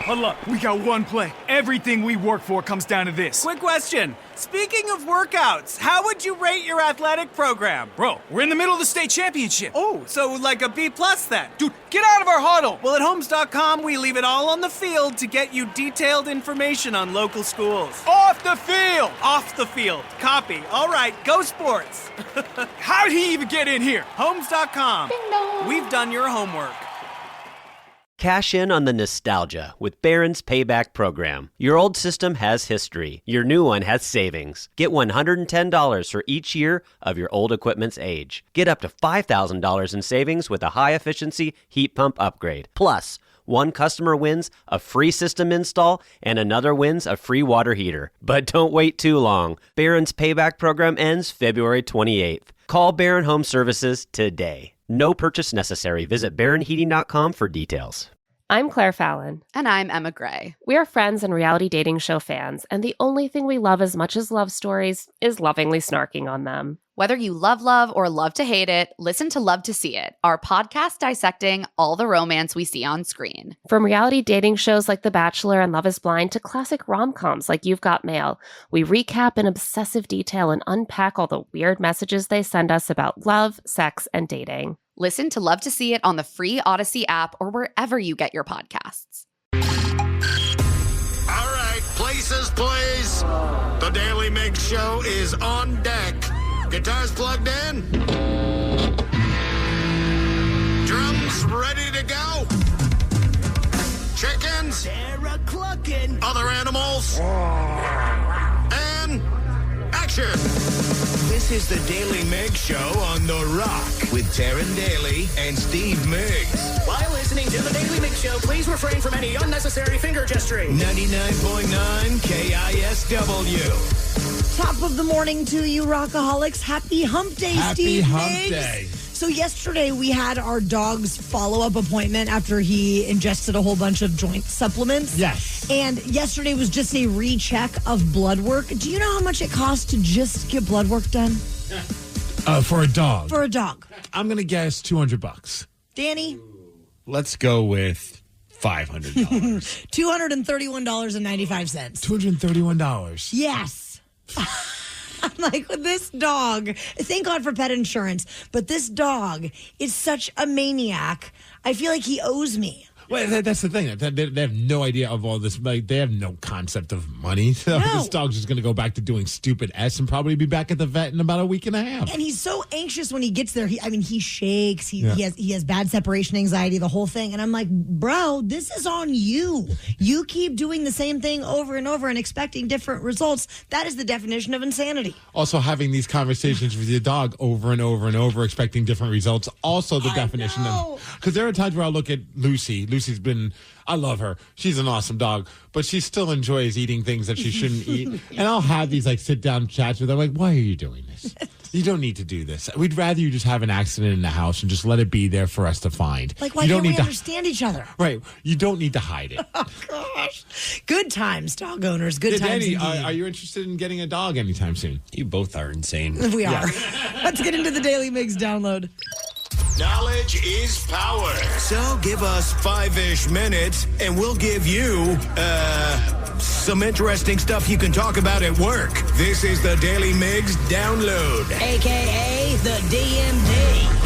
Huddle up. We got one play. Everything we work for comes down to this. Quick question. Speaking of workouts, how would you rate your athletic program? Bro, we're in the middle of the state championship. Oh, so like a B+ then? Dude, get out of our huddle. Well, at Homes.com, we leave it all on the field to get you detailed information on local schools. Off the field. Off the field. Copy. All right, go sports. How'd he even get in here? Homes.com. Ding dong. We've done your homework. Cash in on the nostalgia with Barron's Payback Program. Your old system has history. Your new one has savings. Get $110 for each year of your old equipment's age. Get up to $5,000 in savings with a high-efficiency heat pump upgrade. Plus, one customer wins a free system install and another wins a free water heater. But don't wait too long. Barron's Payback Program ends February 28th. Call Barron Home Services today. No purchase necessary. Visit barronheating.com for details. I'm Claire Fallon. And I'm Emma Gray. We are friends and reality dating show fans, and the only thing we love as much as love stories is lovingly snarking on them. Whether you love or love to hate it, listen to Love to See It, our podcast dissecting all the romance we see on screen. From reality dating shows like The Bachelor and Love is Blind to classic rom-coms like You've Got Mail, we recap in obsessive detail and unpack all the weird messages they send us about love, sex, and dating. Listen to Love to See It on the free Odyssey app or wherever you get your podcasts. All right, places, please. The Daly Migs Show is on deck. Guitars plugged in. Drums ready to go. Chickens. They're clucking. Other animals. And action. This is the Daly Migs Show on The Rock with Taryn Daly and Steve Migs. While listening to the Daly Migs Show, please refrain from any unnecessary finger gesturing. 99.9 KISW. Top of the morning to you, Rockaholics. Happy Hump Day, Steve Migs. So yesterday we had our dog's follow-up appointment after he ingested a whole bunch of joint supplements. Yes. And yesterday was just a recheck of blood work. Do you know how much it costs to just get blood work done? For a dog. For a dog. I'm going to guess $200. Danny? Let's go with $500. $231.95. $231. Yes. I'm like, this dog, thank God for pet insurance, but this dog is such a maniac. I feel like he owes me. Well, that's the thing. They have no idea of all this. Like, they have no concept of money. So No. This dog's just going to go back to doing stupid S and probably be back at the vet in about a week and a half. And he's so anxious when he gets there. He shakes. He Yeah. he has bad separation anxiety, the whole thing. And I'm like, bro, this is on you. You keep doing the same thing over and over and expecting different results. That is the definition of insanity. Also, having these conversations with your dog over and over and over, expecting different results. Also, the definition of, because there are times where I'll look at Lucy. Lucy's been, I love her. She's an awesome dog, but she still enjoys eating things that she shouldn't eat. And I'll have these like sit down chats with her. I'm like, why are you doing this? You don't need to do this. We'd rather you just have an accident in the house and just let it be there for us to find. Like, why you don't can't we need understand each other? Right. You don't need to hide it. Oh, gosh. Good times, dog owners. Good times Danny, indeed. are you interested in getting a dog anytime soon? You both are insane. We are. Let's get into the Daily Migs download. Knowledge is power. So give us 5-ish minutes and we'll give you, some interesting stuff you can talk about at work. This is the Daily Migs Download. AKA the DMD.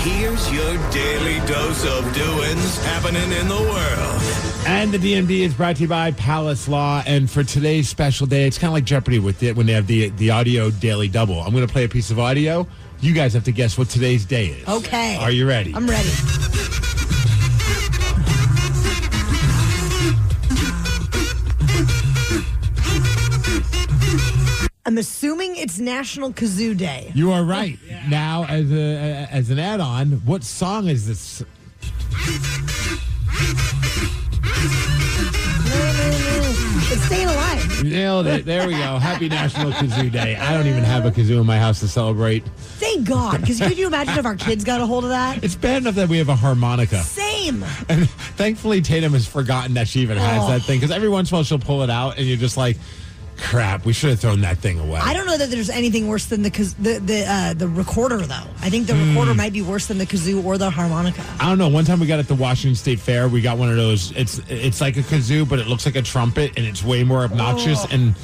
Here's your daily dose of doings happening in the world. And the DMD is brought to you by Palace Law. And for today's special day, it's kind of like Jeopardy with it when they have the audio daily double. I'm going to play a piece of audio. You guys have to guess what today's day is. Okay. Are you ready? I'm ready. I'm assuming it's National Kazoo Day. You are right. Yeah. Now, as an add-on, what song is this? It's Staying Alive. Nailed it. There we go. Happy National Kazoo Day. I don't even have a kazoo in my house to celebrate. Thank God. Because could you imagine if our kids got a hold of that? It's bad enough that we have a harmonica. Same. And thankfully, Tatum has forgotten that she even has that thing. Because every once in a while, she'll pull it out, and you're just like, crap. We should have thrown that thing away. I don't know that there's anything worse than the recorder, though. I think the recorder might be worse than the kazoo or the harmonica. I don't know. One time we got at the Washington State Fair, we got one of those. It's like a kazoo, but it looks like a trumpet, and it's way more obnoxious, and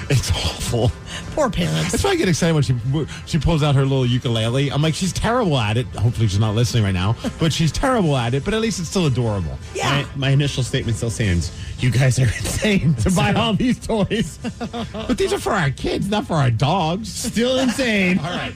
it's awful. Poor parents. That's why I get excited when she pulls out her little ukulele. I'm like, she's terrible at it. Hopefully she's not listening right now, but she's terrible at it, but at least it's still adorable. Yeah. My initial statement still stands. You guys are insane to buy all these toys. But these are for our kids, not for our dogs. Still insane. All right.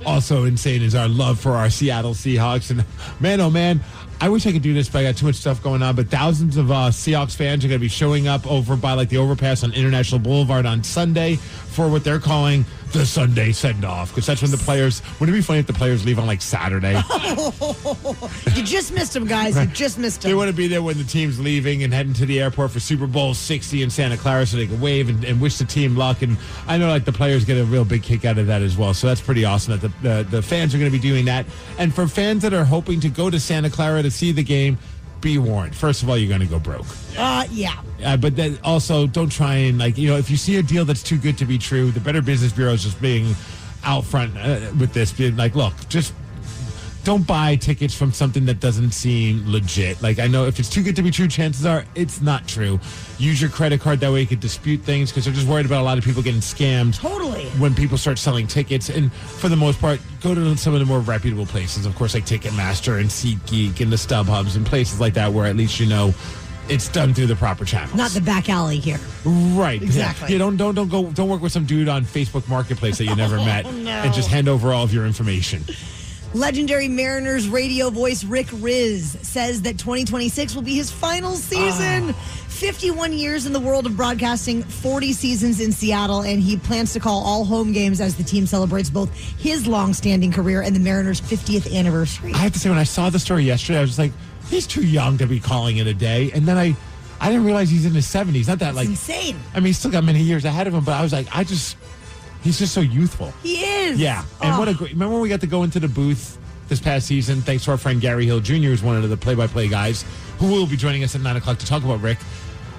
Also insane is our love for our Seattle Seahawks. And man, oh man, I wish I could do this, but I got too much stuff going on. But thousands of Seahawks fans are going to be showing up over by the overpass on International Boulevard on Sunday for what they're calling the Sunday send-off. Because that's when wouldn't it be funny if the players leave on Saturday? You just missed them, guys. You just missed them. They want to be there when the team's leaving and heading to the airport for Super Bowl 60 in Santa Clara so they can wave and wish the team luck. And I know the players get a real big kick out of that as well. So that's pretty awesome that the fans are going to be doing that. And for fans that are hoping to go to Santa Clara to see the game, be warned. First of all, you're going to go broke. Yeah. But then also don't try and if you see a deal that's too good to be true, the Better Business Bureau is just being out front with this, being look, just don't buy tickets from something that doesn't seem legit. I know if it's too good to be true, chances are it's not true. Use your credit card. That way you can dispute things because they're just worried about a lot of people getting scammed. Totally. When people start selling tickets. And for the most part, go to some of the more reputable places. Of course, like Ticketmaster and SeatGeek and the StubHubs and places like that where at least it's done through the proper channels. Not the back alley here. Right. Exactly. Yeah, don't work with some dude on Facebook Marketplace that you never met and just hand over all of your information. Legendary Mariners radio voice Rick Riz says that 2026 will be his final season. 51 years in the world of broadcasting, 40 seasons in Seattle, and he plans to call all home games as the team celebrates both his long-standing career and the Mariners' 50th anniversary. I have to say, when I saw the story yesterday, I was like, he's too young to be calling it a day. And then I didn't realize he's in his 70s. Not that That's insane. I mean, he's still got many years ahead of him, but I was like, he's just so youthful. He is. Yeah. And remember when we got to go into the booth this past season, thanks to our friend Gary Hill Jr., who's one of the play-by-play guys, who will be joining us at 9 o'clock to talk about Rick.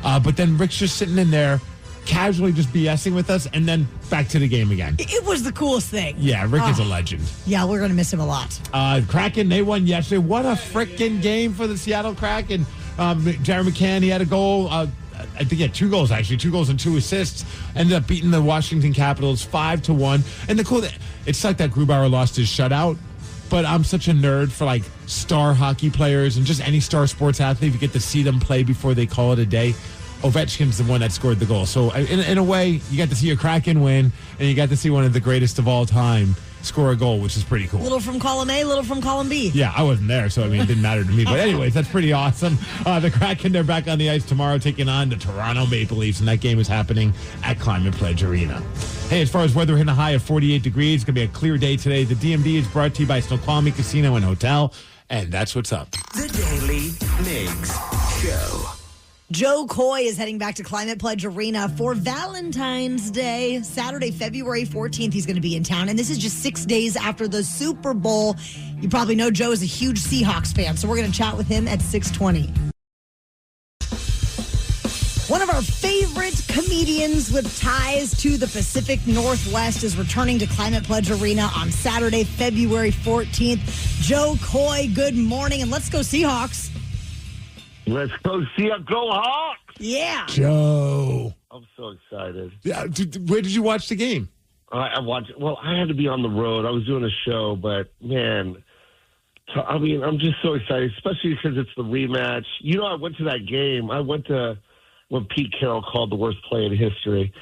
But then Rick's just sitting in there, casually just BSing with us, and then back to the game again. It was the coolest thing. Yeah, Rick is a legend. Yeah, we're going to miss him a lot. Kraken, they won yesterday. What a freaking game for the Seattle Kraken. Jared McCann, he had a goal. I think he had 2 goals, actually. 2 goals and 2 assists. Ended up beating the Washington Capitals 5-1. And the cool thing, it sucked that Grubauer lost his shutout. But I'm such a nerd for star hockey players and just any star sports athlete. You get to see them play before they call it a day. Ovechkin's the one that scored the goal. So in a way, you got to see a Kraken win, and you got to see one of the greatest of all time score a goal, which is pretty cool. Little from column A, little from column B. Yeah, I wasn't there, so it didn't matter to me. But anyways, that's pretty awesome. The Kraken, they're back on the ice tomorrow taking on the Toronto Maple Leafs, and that game is happening at Climate Pledge Arena. Hey, as far as weather, hitting a high of 48 degrees. It's going to be a clear day today. The DMD is brought to you by Snoqualmie Casino and Hotel, and that's what's up. The Daily Migs Show. Joe Coy is heading back to Climate Pledge Arena for Valentine's Day. Saturday, February 14th, he's going to be in town. And this is just 6 days after the Super Bowl. You probably know Joe is a huge Seahawks fan, so we're going to chat with him at 6:20. One of our favorite comedians with ties to the Pacific Northwest is returning to Climate Pledge Arena on Saturday, February 14th. Joe Coy, good morning, and let's go Seahawks. Let's go see a Go Hawks. Yeah. Joe. I'm so excited. Yeah, where did you watch the game? I watched. Well, I had to be on the road. I was doing a show, but man, I'm just so excited, especially because it's the rematch. I went to that game. I went to when Pete Carroll called the worst play in history.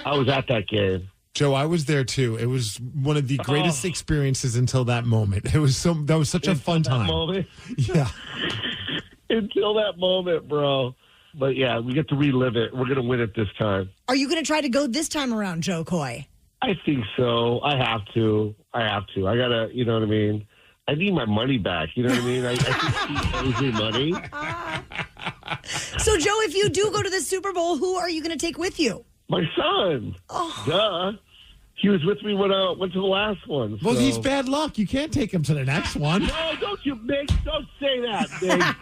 I was at that game. Joe, I was there too. It was one of the greatest experiences until that moment. That was such a fun time. Moment. Yeah. Until that moment, bro. But yeah, we get to relive it. We're going to win it this time. Are you going to try to go this time around, Joe Coy? I think so. I have to. I got to, you know what I mean? I need my money back. You know what I mean? I think he owes me money. So, Joe, if you do go to the Super Bowl, who are you going to take with you? My son. Oh. Duh. He was with me when I went to the last one. Well, he's bad luck. You can't take him to the next one. No, don't you, Migs. Don't say that, Migs.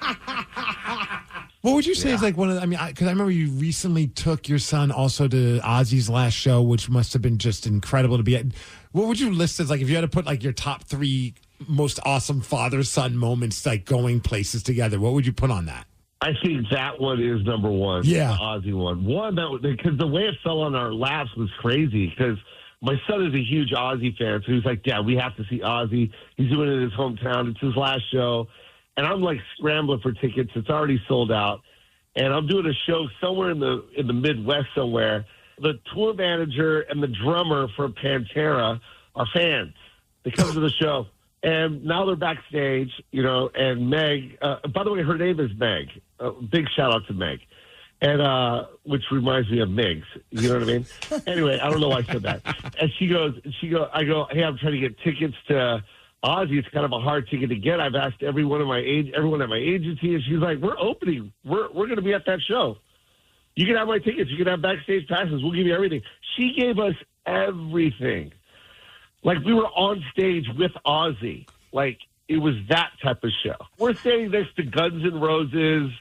What would you say is like one of the, because I remember you recently took your son also to Ozzy's last show, which must have been just incredible to be at. What would you list as, like, if you had to put like your top 3 most awesome father-son moments, like going places together, what would you put on that? I think that one is number one. Yeah. The Ozzy one. Because the way it fell on our laps was crazy, because my son is a huge Ozzy fan, so he was like, Dad, we have to see Ozzy. He's doing it in his hometown. It's his last show. And I'm like scrambling for tickets. It's already sold out. And I'm doing a show somewhere in the Midwest somewhere. The tour manager and the drummer for Pantera are fans. They come to the show. And now they're backstage, and Meg, by the way, her name is Meg. Big shout out to Meg. And, which reminds me of Migs. You know what I mean? Anyway, I don't know why I said that. And I go, hey, I'm trying to get tickets to Ozzy. It's kind of a hard ticket to get. I've asked everyone at my agency, and she's like, we're opening. We're going to be at that show. You can have my tickets. You can have backstage passes. We'll give you everything. She gave us everything. Like, we were on stage with Ozzy. Like, it was that type of show. We're standing next to Guns N' Roses.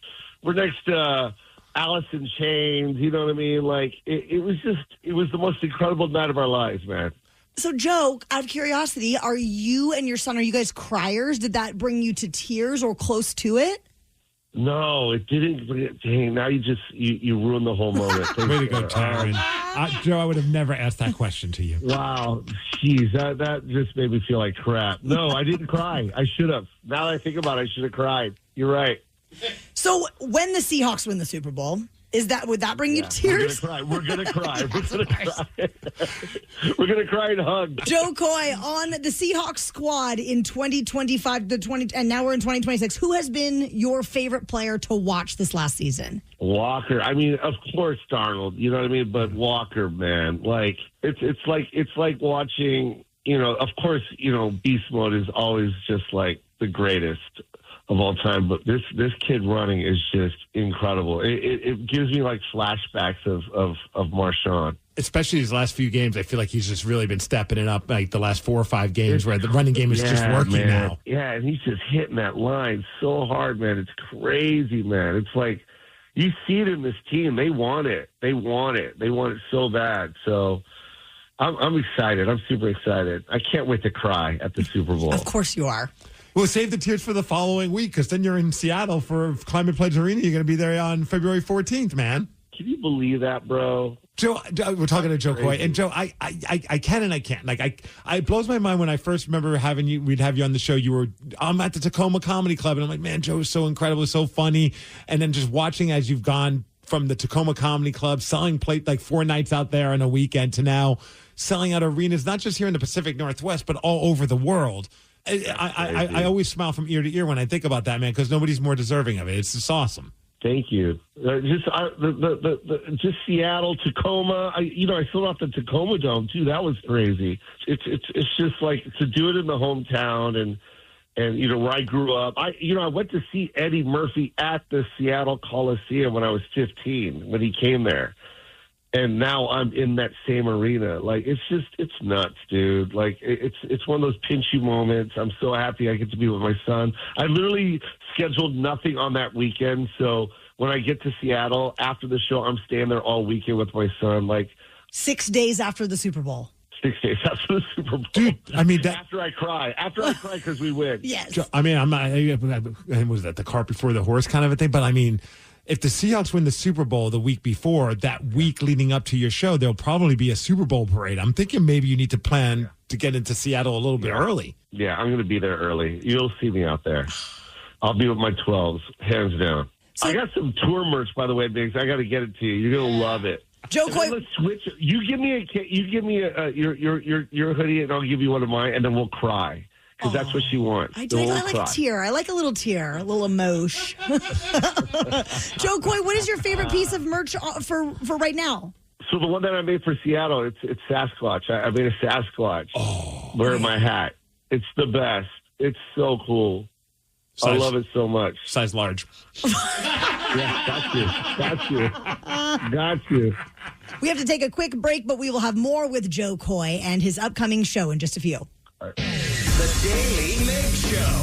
We're next to Alice in Chains. You know what I mean? Like, it was the most incredible night of our lives, man. So, Joe, out of curiosity, are you and your son, are you guys criers? Did that bring you to tears or close to it? No, it didn't. Dang, now you ruined the whole moment. Way to go, Taryn. Joe, I would have never asked that question to you. Wow. Jeez, that just made me feel like crap. No, I didn't cry. I should have. Now that I think about it, I should have cried. You're right. So when the Seahawks win the Super Bowl, would that bring you to tears? We're gonna cry. We're gonna cry. We're gonna cry and hug. Joe Coy on the Seahawks squad in 2025, and now we're in 2026. Who has been your favorite player to watch this last season? Walker. I mean, of course, Darnold. You know what I mean? But Walker, man, like it's like watching. Of course, beast mode is always just like the greatest of all time, but this kid running is just incredible. It gives me like flashbacks of Marshawn. Especially his last few games, I feel like he's just really been stepping it up, like the last 4 or 5 games where the running game is just working now. Yeah, and he's just hitting that line so hard, man. It's crazy, man. It's like you see it in this team. They want it. They want it. They want it so bad. So I'm excited. I'm super excited. I can't wait to cry at the Super Bowl. Of course you are. Well, save the tears for the following week, because then you're in Seattle for Climate Pledge Arena. You're going to be there on February 14th, man. Can you believe that, bro? Joe, we're talking to Joe Coy, and Joe, I can and I can't. Like, it blows my mind when I first remember we'd have you on the show. I'm at the Tacoma Comedy Club, and I'm like, man, Joe is so incredible, so funny. And then just watching as you've gone from the Tacoma Comedy Club, selling like 4 nights out there on a weekend, to now selling out arenas, not just here in the Pacific Northwest, but all over the world. I always smile from ear to ear when I think about that, man, because nobody's more deserving of it. It's just awesome. Thank you. Just Seattle, Tacoma. I sold out the Tacoma Dome too. That was crazy. It's just like to do it in the hometown and where I grew up. I went to see Eddie Murphy at the Seattle Coliseum when I was 15 when he came there. And now I'm in that same arena. Like, it's nuts, dude. Like, it's one of those pinchy moments. I'm so happy I get to be with my son. I literally scheduled nothing on that weekend. So when I get to Seattle after the show, I'm staying there all weekend with my son. Like 6 days after the Super Bowl. 6 days after the Super Bowl. Dude, I mean, after I cry because we win. Yes. I mean, I'm not, was that the cart before the horse kind of a thing? But I mean, if the Seahawks win the Super Bowl the week before, that week leading up to your show, there'll probably be a Super Bowl parade. I'm thinking maybe you need to plan to get into Seattle a little bit early. Yeah, I'm going to be there early. You'll see me out there. I'll be with my 12s, hands down. I got some tour merch, by the way, Migs. I got to get it to you. You're going to love it. Joe Coy, let's switch. You give me your hoodie, and I'll give you one of mine, and then we'll cry. Because that's what she wants. I like a tear. I like a little tear, a little emotion. Joe Coy, what is your favorite piece of merch for right now? So the one that I made for Seattle, it's Sasquatch. I made a Sasquatch wearing my hat. It's the best. It's so cool. I love it so much. Size large. Yeah, got you. We have to take a quick break, but we will have more with Joe Coy and his upcoming show in just a few. The Daly Migs Show.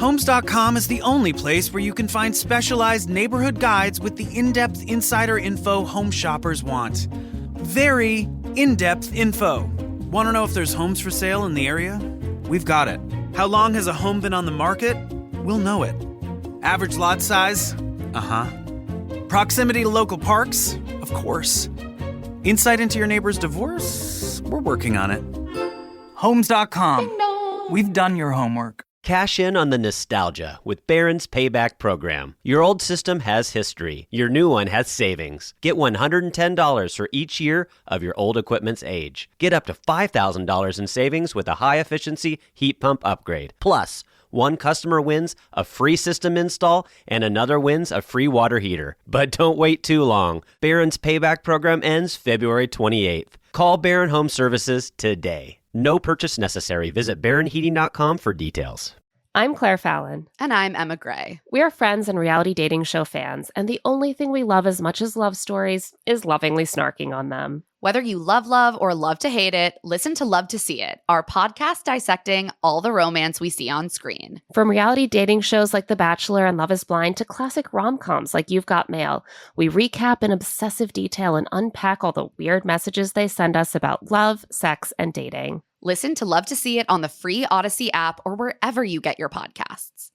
Homes.com is the only place where you can find specialized neighborhood guides with the in-depth insider info home shoppers want. Very in-depth info. Want to know if there's homes for sale in the area? We've got it. How long has a home been on the market? We'll know it. Average lot size? Uh-huh. Proximity to local parks? Of course. Insight into your neighbor's divorce? We're working on it. Homes.com. We've done your homework. Cash in on the nostalgia with Barron's Payback Program. Your old system has history. Your new one has savings. Get $110 for each year of your old equipment's age. Get up to $5,000 in savings with a high-efficiency heat pump upgrade. Plus, one customer wins a free system install and another wins a free water heater. But don't wait too long. Barron's Payback Program ends February 28th. Call Barron Home Services today. No purchase necessary. Visit barronheating.com for details. I'm Claire Fallon. And I'm Emma Gray. We are friends and reality dating show fans, and the only thing we love as much as love stories is lovingly snarking on them. Whether you love or love to hate it, listen to Love to See It, our podcast dissecting all the romance we see on screen. From reality dating shows like The Bachelor and Love is Blind to classic rom-coms like You've Got Mail, we recap in obsessive detail and unpack all the weird messages they send us about love, sex, and dating. Listen to Love to See It on the free Odyssey app or wherever you get your podcasts.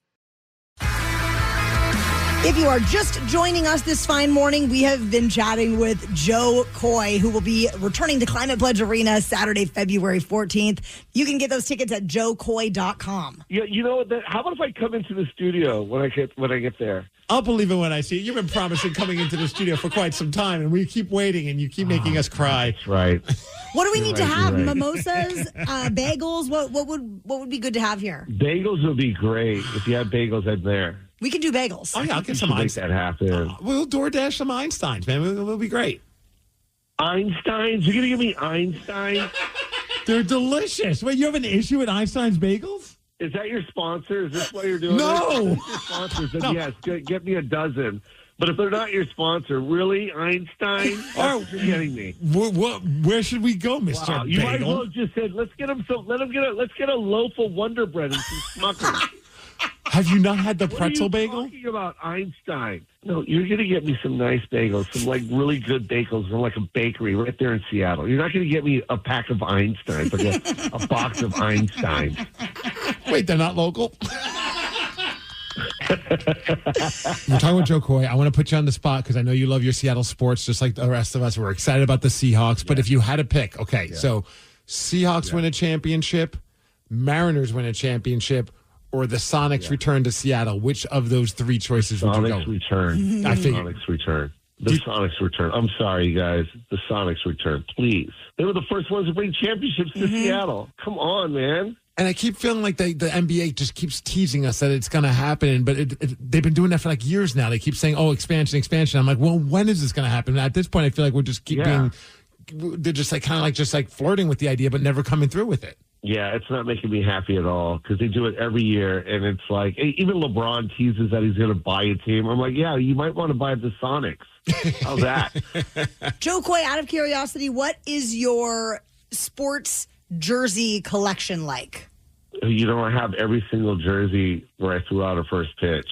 If you are just joining us this fine morning, we have been chatting with Joe Coy, who will be returning to Climate Pledge Arena Saturday, February 14th. You can get those tickets at joecoy.com. Yeah, you know what? How about if I come into the studio when I get there? I'll believe it when I see it. You've been promising coming into the studio for quite some time, and we keep waiting, and you keep making us cry. That's right. What do we need to have? Right. Mimosas, bagels? What would be good to have here? Bagels would be great. If you have bagels, I'm there. We can do bagels. Oh, yeah, I'll get some Einsteins. Make that happen. We'll DoorDash some Einsteins, man. It'll be great. Einsteins? You're going to give me Einsteins? They're delicious. Wait, you have an issue with Einstein's bagels? Is that your sponsor? Is this why you're doing No. If your sponsor, then yes, get me a dozen. But if they're not your sponsor, really, Einstein? That's you're getting me. Where should we go, Mr. Wow, you Bagel? might as well have just said, let's get a loaf of Wonder Bread and some Smuckers. Have you not had the pretzel bagel? What are you talking about Einstein? No, you're going to get me some nice bagels, some like really good bagels from like a bakery right there in Seattle. You're not going to get me a pack of Einsteins, like a box of Einsteins. Wait, they're not local? We're talking with Joe Coy. I want to put you on the spot because I know you love your Seattle sports just like the rest of us. We're excited about the Seahawks. But if you had to pick, so Seahawks win a championship, Mariners win a championship, or the Sonics return to Seattle, which of those three choices would you go? Sonics return. I figured. Sonics return. The Sonics return. I'm sorry, you guys. The Sonics return, please. They were the first ones to bring championships to Seattle. Come on, man. And I keep feeling like the NBA just keeps teasing us that it's going to happen, but they've been doing that for like years now. They keep saying, "Oh, expansion." I'm like, well, when is this going to happen? And at this point, I feel like we're just being. They're just like kind of flirting with the idea, but never coming through with it. Yeah, it's not making me happy at all because they do it every year, and it's like even LeBron teases that he's going to buy a team. I'm like, yeah, you might want to buy the Sonics. How's that? Joe Coy, out of curiosity, what is your sports jersey collection like? You know, I have every single jersey where I threw out a first pitch,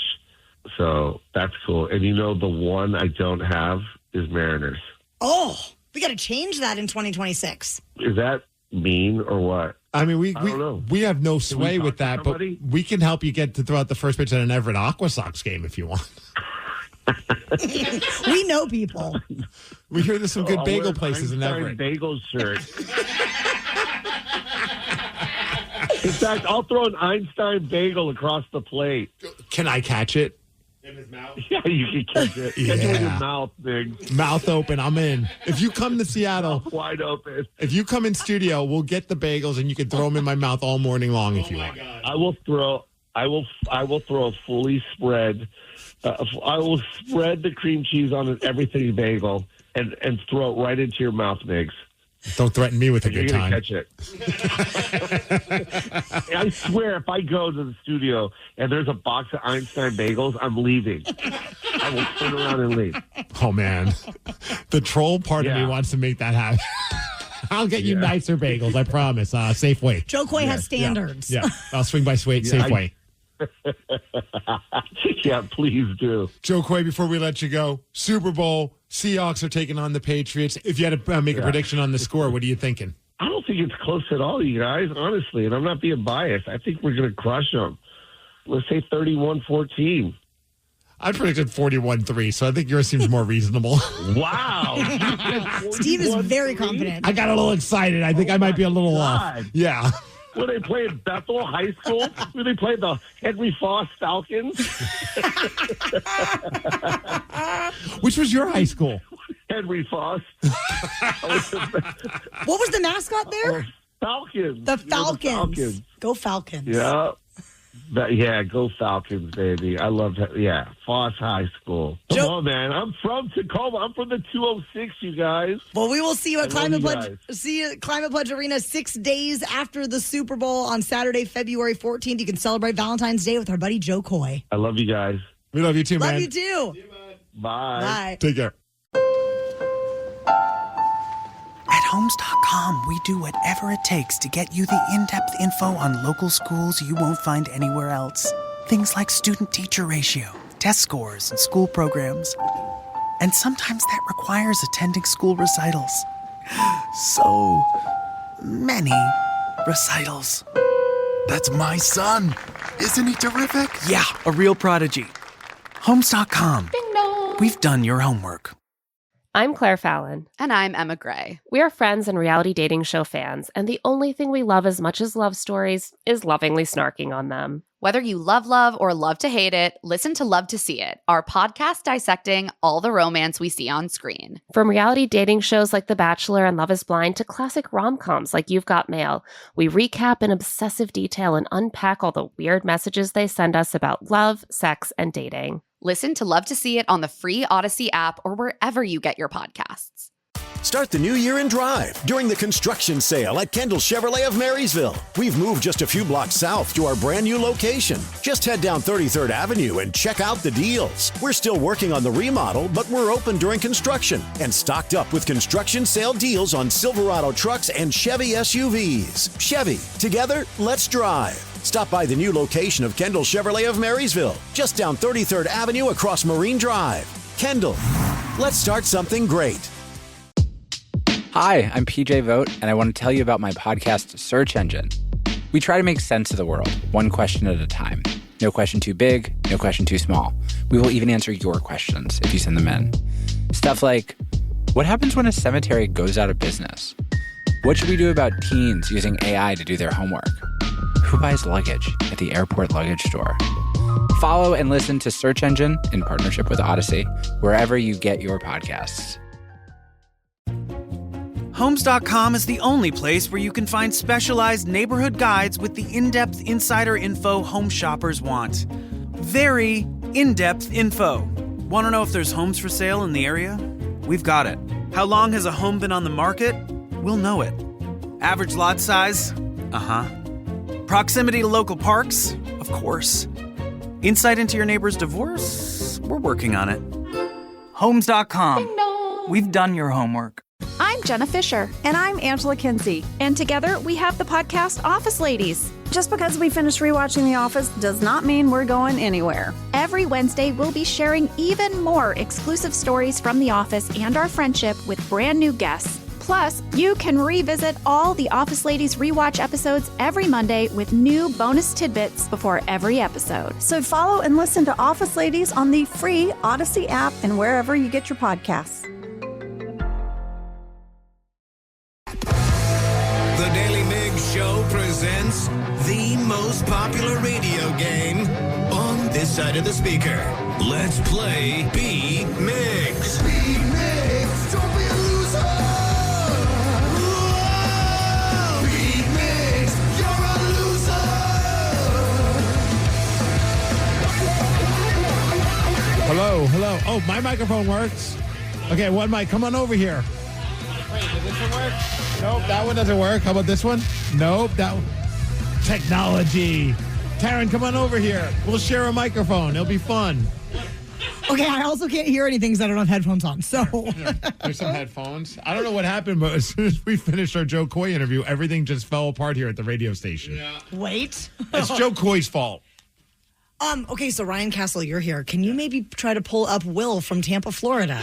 so that's cool. And you know, the one I don't have is Mariners. Oh, we got to change that in 2026. Is that mean or what? I mean, we have no sway with that, but we can help you get to throw out the first pitch at an Everett Aqua Sox game if you want. We know people. We hear there's some good bagel places in Everett. Bagel shirt. In fact, I'll throw an Einstein bagel across the plate. Can I catch it? In his mouth? Yeah, you can catch it. Catch it with your mouth, big. Mouth open, I'm in. If you come to Seattle, mouth wide open. If you come in studio, we'll get the bagels and you can throw them in my mouth all morning long if you want. God. I will throw a fully spread. I will spread the cream cheese on an everything bagel and throw it right into your mouth, Migs. Don't threaten me with a good time. Catch it. I swear, if I go to the studio and there's a box of Einstein bagels, I'm leaving. I will turn around and leave. Oh, man. The troll part of me wants to make that happen. I'll get you nicer bagels, I promise. Safeway. Joe Coy has standards. Yeah. I'll swing by Safeway. Yeah, please do. Joe Coy, before we let you go, Super Bowl, Seahawks are taking on the Patriots. If you had to make a prediction on the score, what are you thinking? I don't think it's close at all, you guys, honestly, and I'm not being biased. I think we're going to crush them. Let's say 31-14. I predicted 41-3, so I think yours seems more reasonable. Wow. Steve is very confident. I got a little excited. I think I might be a little off. Yeah. Were they playing Bethel High School? Were they playing the Henry Foss Falcons? Which was your high school? Henry Foss. What was the mascot there? Falcons. The Falcons. Falcons. Go Falcons. Yeah. Go Falcons, baby. I love that. Yeah, Foss High School. Come on, man. I'm from Tacoma. I'm from the 206, you guys. Well, we will see you at Climate Pledge Arena 6 days after the Super Bowl on Saturday, February 14th. You can celebrate Valentine's Day with our buddy Joe Coy. I love you guys. We love you too, man. Love you too. Bye. Bye. Take care. At Homes.com, we do whatever it takes to get you the in-depth info on local schools you won't find anywhere else. Things like student-teacher ratio, test scores, and school programs. And sometimes that requires attending school recitals. So many recitals. That's my son. Isn't he terrific? Yeah, a real prodigy. Homes.com. Ding dong. We've done your homework. I'm Claire Fallon. And I'm Emma Gray. We are friends and reality dating show fans, and the only thing we love as much as love stories is lovingly snarking on them. Whether you love or love to hate it, listen to Love to See It, our podcast dissecting all the romance we see on screen. From reality dating shows like The Bachelor and Love is Blind to classic rom-coms like You've Got Mail, we recap in obsessive detail and unpack all the weird messages they send us about love, sex, and dating. Listen to Love to See It on the free Odyssey app or wherever you get your podcasts. Start the new year in drive during the construction sale at Kendall Chevrolet of Marysville. We've moved just a few blocks south to our brand new location. Just head down 33rd Avenue and check out the deals. We're still working on the remodel, but we're open during construction and stocked up with construction sale deals on Silverado trucks and Chevy SUVs. Chevy, together, let's drive. Stop by the new location of Kendall Chevrolet of Marysville, just down 33rd Avenue across Marine Drive. Kendall, let's start something great. Hi, I'm PJ Vogt, and I want to tell you about my podcast, Search Engine. We try to make sense of the world, one question at a time. No question too big, no question too small. We will even answer your questions if you send them in. Stuff like, what happens when a cemetery goes out of business? What should we do about teens using AI to do their homework? Who buys luggage at the airport luggage store? Follow and listen to Search Engine in partnership with Odyssey, wherever you get your podcasts. Homes.com is the only place where you can find specialized neighborhood guides with the in-depth insider info home shoppers want. Very in-depth info. Want to know if there's homes for sale in the area? We've got it. How long has a home been on the market? We'll know it. Average lot size? Uh-huh. Proximity to local parks? Of course. Insight into your neighbor's divorce? We're working on it. Homes.com. We've done your homework. I'm Jenna Fisher. And I'm Angela Kinsey. And together we have the podcast Office Ladies. Just because we finished rewatching The Office does not mean we're going anywhere. Every Wednesday, we'll be sharing even more exclusive stories from The Office and our friendship with brand new guests. Plus, you can revisit all the Office Ladies rewatch episodes every Monday with new bonus tidbits before every episode. So follow and listen to Office Ladies on the free Odyssey app and wherever you get your podcasts. The Daily Migs Show presents the most popular radio game on this side of the speaker. Let's play Be Migs. Be Migs, don't be a loser. Whoa! Be Migs, you're a loser. Hello. Oh, my microphone works. Okay, one mic. Come on over here. Wait, did this one work? Nope, that one doesn't work. How about this one? Nope, that one. Technology. Taryn, come on over here. We'll share a microphone. It'll be fun. Okay, I also can't hear anything because I don't have headphones on. So There's some headphones. I don't know what happened, but as soon as we finished our Joe Coy interview, everything just fell apart here at the radio station. Wait. It's Joe Coy's fault. Okay, so Ryan Castle, you're here. Can you maybe try to pull up Will from Tampa, Florida?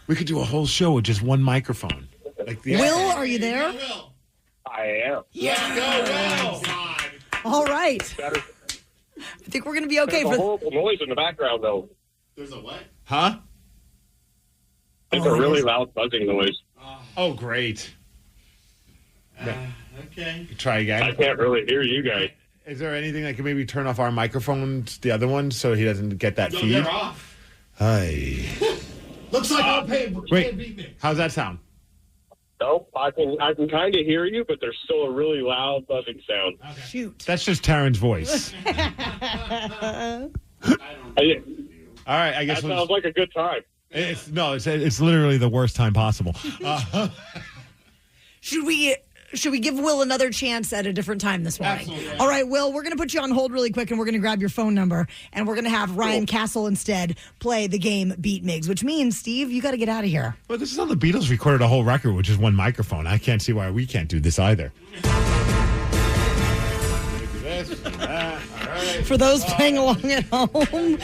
We could do a whole show with just one microphone. Will, are you there? I am. Yeah. All right. I think we're going to be okay. There's a horrible noise in the background, though. There's a what? Huh? It's a really loud buzzing noise. Oh, great. Okay. Try again. I can't really hear you guys. Is there anything that can maybe turn off our microphones, the other one, so he doesn't get that feed? They're off. Hi. Looks like I'll pay. Wait, how's that sound? No, I can kind of hear you, but there's still a really loud buzzing sound. Okay. Shoot. That's just Taryn's voice. All right, I guess that sounds like a good time. It's literally the worst time possible. Should we give Will another chance at a different time this morning? Absolutely. All right, Will, we're going to put you on hold really quick, and we're going to grab your phone number, and we're going to have Ryan Castle instead play the game Beat Migs, which means, Steve, you got to get out of here. Well, this is how the Beatles recorded a whole record with just one microphone. I can't see why we can't do this either. For those playing along at home,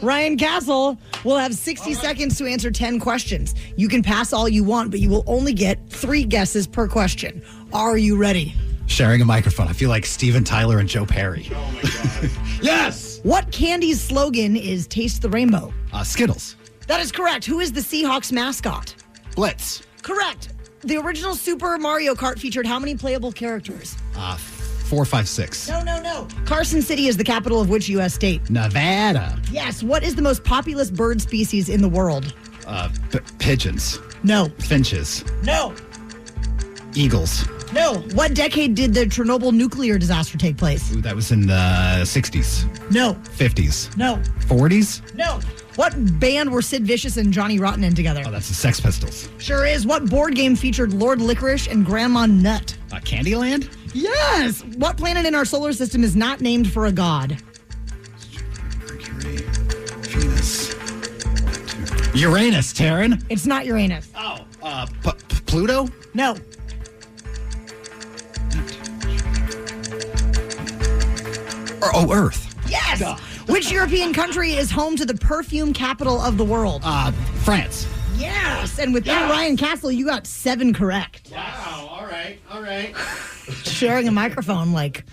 Ryan Castle will have 60 seconds to answer 10 questions. You can pass all you want, but you will only get 3 guesses per question. Are you ready? Sharing a microphone. I feel like Steven Tyler and Joe Perry. Oh, my God. Yes! What candy's slogan is Taste the Rainbow? Skittles. That is correct. Who is the Seahawks mascot? Blitz. Correct. The original Super Mario Kart featured how many playable characters? 4, 5, 6. No. Carson City is the capital of which U.S. state? Nevada. Yes. What is the most populous bird species in the world? Pigeons. No. Finches. No. Eagles. No. What decade did the Chernobyl nuclear disaster take place? Ooh, that was in the 60s. No. 50s. No. 40s? No. What band were Sid Vicious and Johnny Rotten in together? Oh, that's the Sex Pistols. Sure is. What board game featured Lord Licorice and Grandma Nut? Candyland? Yes. What planet in our solar system is not named for a god? Mercury, Venus, Uranus, Taryn. It's not Uranus. Oh, Pluto? No. Earth. Yes. Duh. Which European country is home to the perfume capital of the world? France. Yes. And with that, Ryan Castle, you got 7 correct. Wow. All right. Sharing a microphone like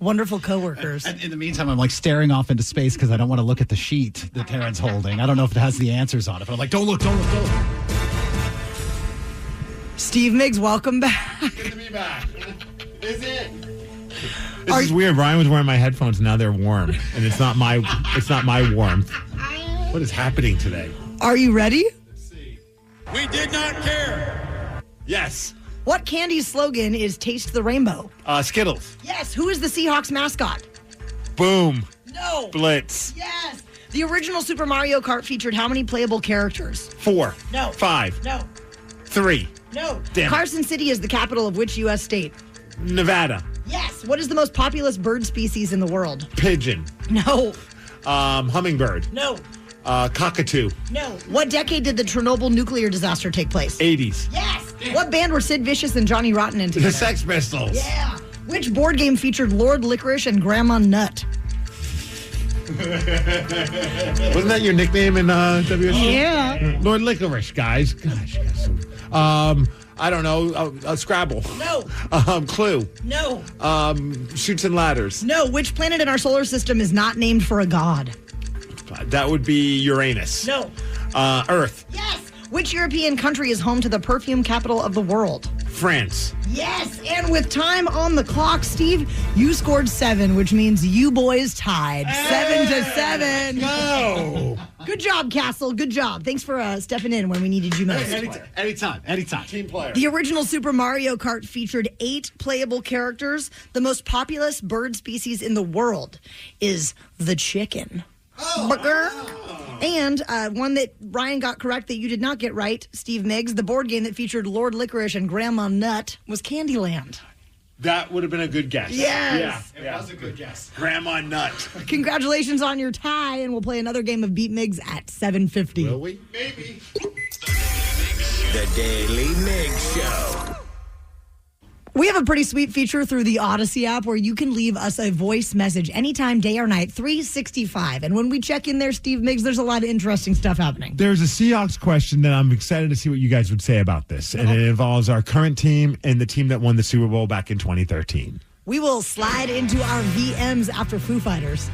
wonderful coworkers. And in the meantime, I'm like staring off into space because I don't want to look at the sheet that Taryn's holding. I don't know if it has the answers on it, but I'm like, don't look. Steve Migs, welcome back. Good to be back. Is it? This is weird. Ryan was wearing my headphones, and now they're warm, and it's not my warmth. What is happening today? Are you ready? Let's see. We did not care. Yes. What candy's slogan is Taste the Rainbow? Skittles. Yes. Who is the Seahawks mascot? Boom. No. Blitz. Yes. The original Super Mario Kart featured how many playable characters? 4. No. 5. No. 3. No. Damn. Carson City is the capital of which U.S. state? Nevada. Yes. What is the most populous bird species in the world? Pigeon. No. Hummingbird. No. Cockatoo. No. What decade did the Chernobyl nuclear disaster take place? 80s. Yes. What band were Sid Vicious and Johnny Rotten in together? The Sex Pistols. Yeah. Which board game featured Lord Licorice and Grandma Nut? Wasn't that your nickname in WSU? Yeah. Lord Licorice, guys. Gosh. I don't know. Scrabble. No. Clue. No. Chutes and Ladders. No. Which planet in our solar system is not named for a god? That would be Uranus. No. Earth. Yes. Which European country is home to the perfume capital of the world? France. Yes. And with time on the clock, Steve, you scored 7, which means you boys tied. 7-7. Go. Good job, Castle. Good job. Thanks for stepping in when we needed you most. Anytime. Team player. The original Super Mario Kart featured 8 playable characters. The most populous bird species in the world is the chicken. Burger. And one that Ryan got correct that you did not get right, Steve Migs, the board game that featured Lord Licorice and Grandma Nut was Candyland. That would have been a good guess. Yes. It was a good guess. Grandma Nut. Congratulations on your tie, and we'll play another game of Beat Migs at 7:50. Will we? Maybe. The Daily Migs Show. We have a pretty sweet feature through the Odyssey app where you can leave us a voice message anytime, day or night, 365. And when we check in there, Steve Migs, there's a lot of interesting stuff happening. There's a Seahawks question that I'm excited to see what you guys would say about this. And it involves our current team and the team that won the Super Bowl back in 2013. We will slide into our VMs after Foo Fighters.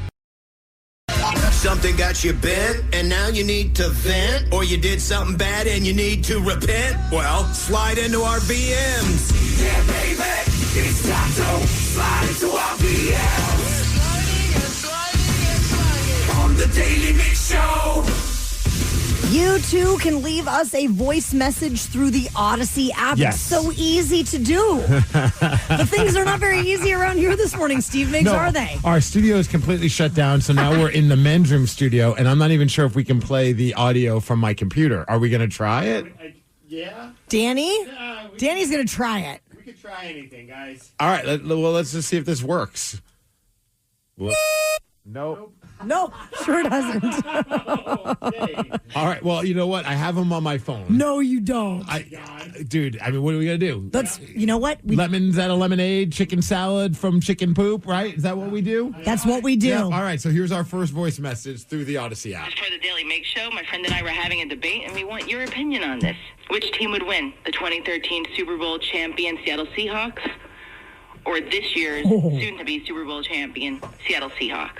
Something got you bent, and now you need to vent, or you did something bad and you need to repent? Well, slide into our VMs. Yeah, baby, it's time to slide into our VMs. On the Daly Mix Show. You too can leave us a voice message through the Odyssey app. Yes. It's so easy to do. The things are not very easy around here this morning, Steve Migs, are they? Our studio is completely shut down, so now we're in the men's room studio, and I'm not even sure if we can play the audio from my computer. Are we going to try it? Yeah. Danny? Danny's going to try it. We could try anything, guys. All right, let's just see if this works. Nope. No, sure doesn't. All right, well, you know what? I have them on my phone. No, you don't. Dude, I mean, what are we going to do? You know what? Lemons out of lemonade, chicken salad from chicken poop, right? Is that what we do? That's what we do. Yeah. All right, so here's our first voice message through the Odyssey app. As for the Daily Mix Show, my friend and I were having a debate, and we want your opinion on this. Which team would win? The 2013 Super Bowl champion Seattle Seahawks, or this year's soon-to-be Super Bowl champion Seattle Seahawks?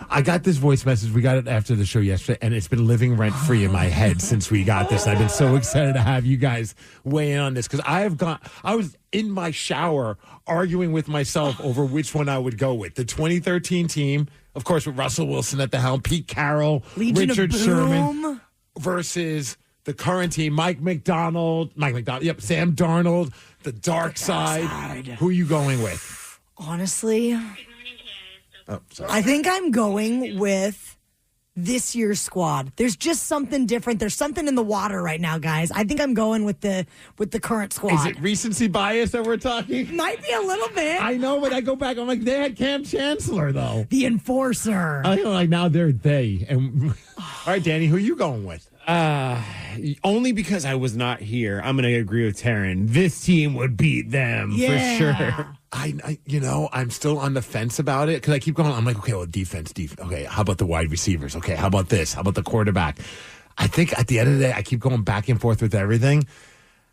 I got this voice message. We got it after the show yesterday, and it's been living rent-free in my head since we got this. I've been so excited to have you guys weigh in on this because I was in my shower arguing with myself over which one I would go with. The 2013 team, of course, with Russell Wilson at the helm, Pete Carroll, Richard Sherman, versus the current team, Mike McDonald, Sam Darnold, the dark side. Who are you going with? Honestly, oh, sorry. I think I'm going with this year's squad. There's just something different. There's something in the water right now, guys. I think I'm going with the current squad. Is it recency bias that we're talking? Might be a little bit. I know, but I go back. I'm like, they had Cam Chancellor, though. The enforcer. I feel like now they're they. And all right, Danny, who are you going with? Only because I was not here, I'm going to agree with Taryn. This team would beat them for sure. I'm still on the fence about it because I keep going. I'm like, okay, well, defense. Okay, how about the wide receivers? Okay, how about this? How about the quarterback? I think at the end of the day, I keep going back and forth with everything.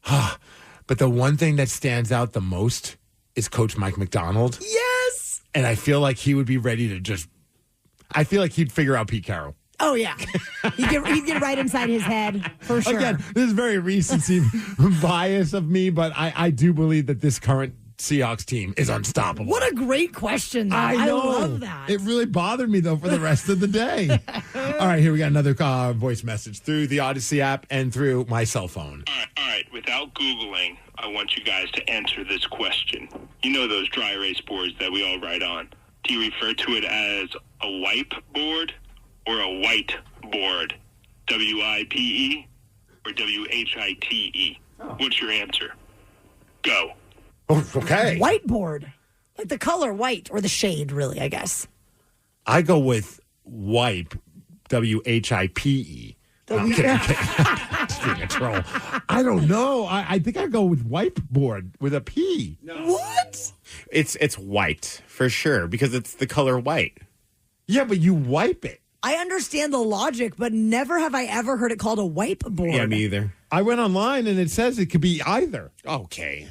But the one thing that stands out the most is Coach Mike McDonald. Yes. And I feel like he would be ready to I feel like he'd figure out Pete Carroll. Oh, yeah. He'd get right inside his head, for sure. Again, this is very recency bias of me, but I do believe that this current Seahawks team is unstoppable. What a great question, though. I love that. It really bothered me, though, for the rest of the day. All right, here we got another voice message through the Odyssey app and through my cell phone. All right. Without Googling, I want you guys to answer this question. You know those dry erase boards that we all write on. Do you refer to it as a wipe board or a white board? WIPE or WHITE? What's your answer? Go. Oh, okay. Whiteboard. Like the color white or the shade, really, I guess. I go with wipe, WHIPE. Just being a troll. I don't know. I think I go with whiteboard with a P. No. What? It's white for sure because it's the color white. Yeah, but you wipe it. I understand the logic, but never have I ever heard it called a whiteboard. Yeah, me either. I went online and it says it could be either. Okay.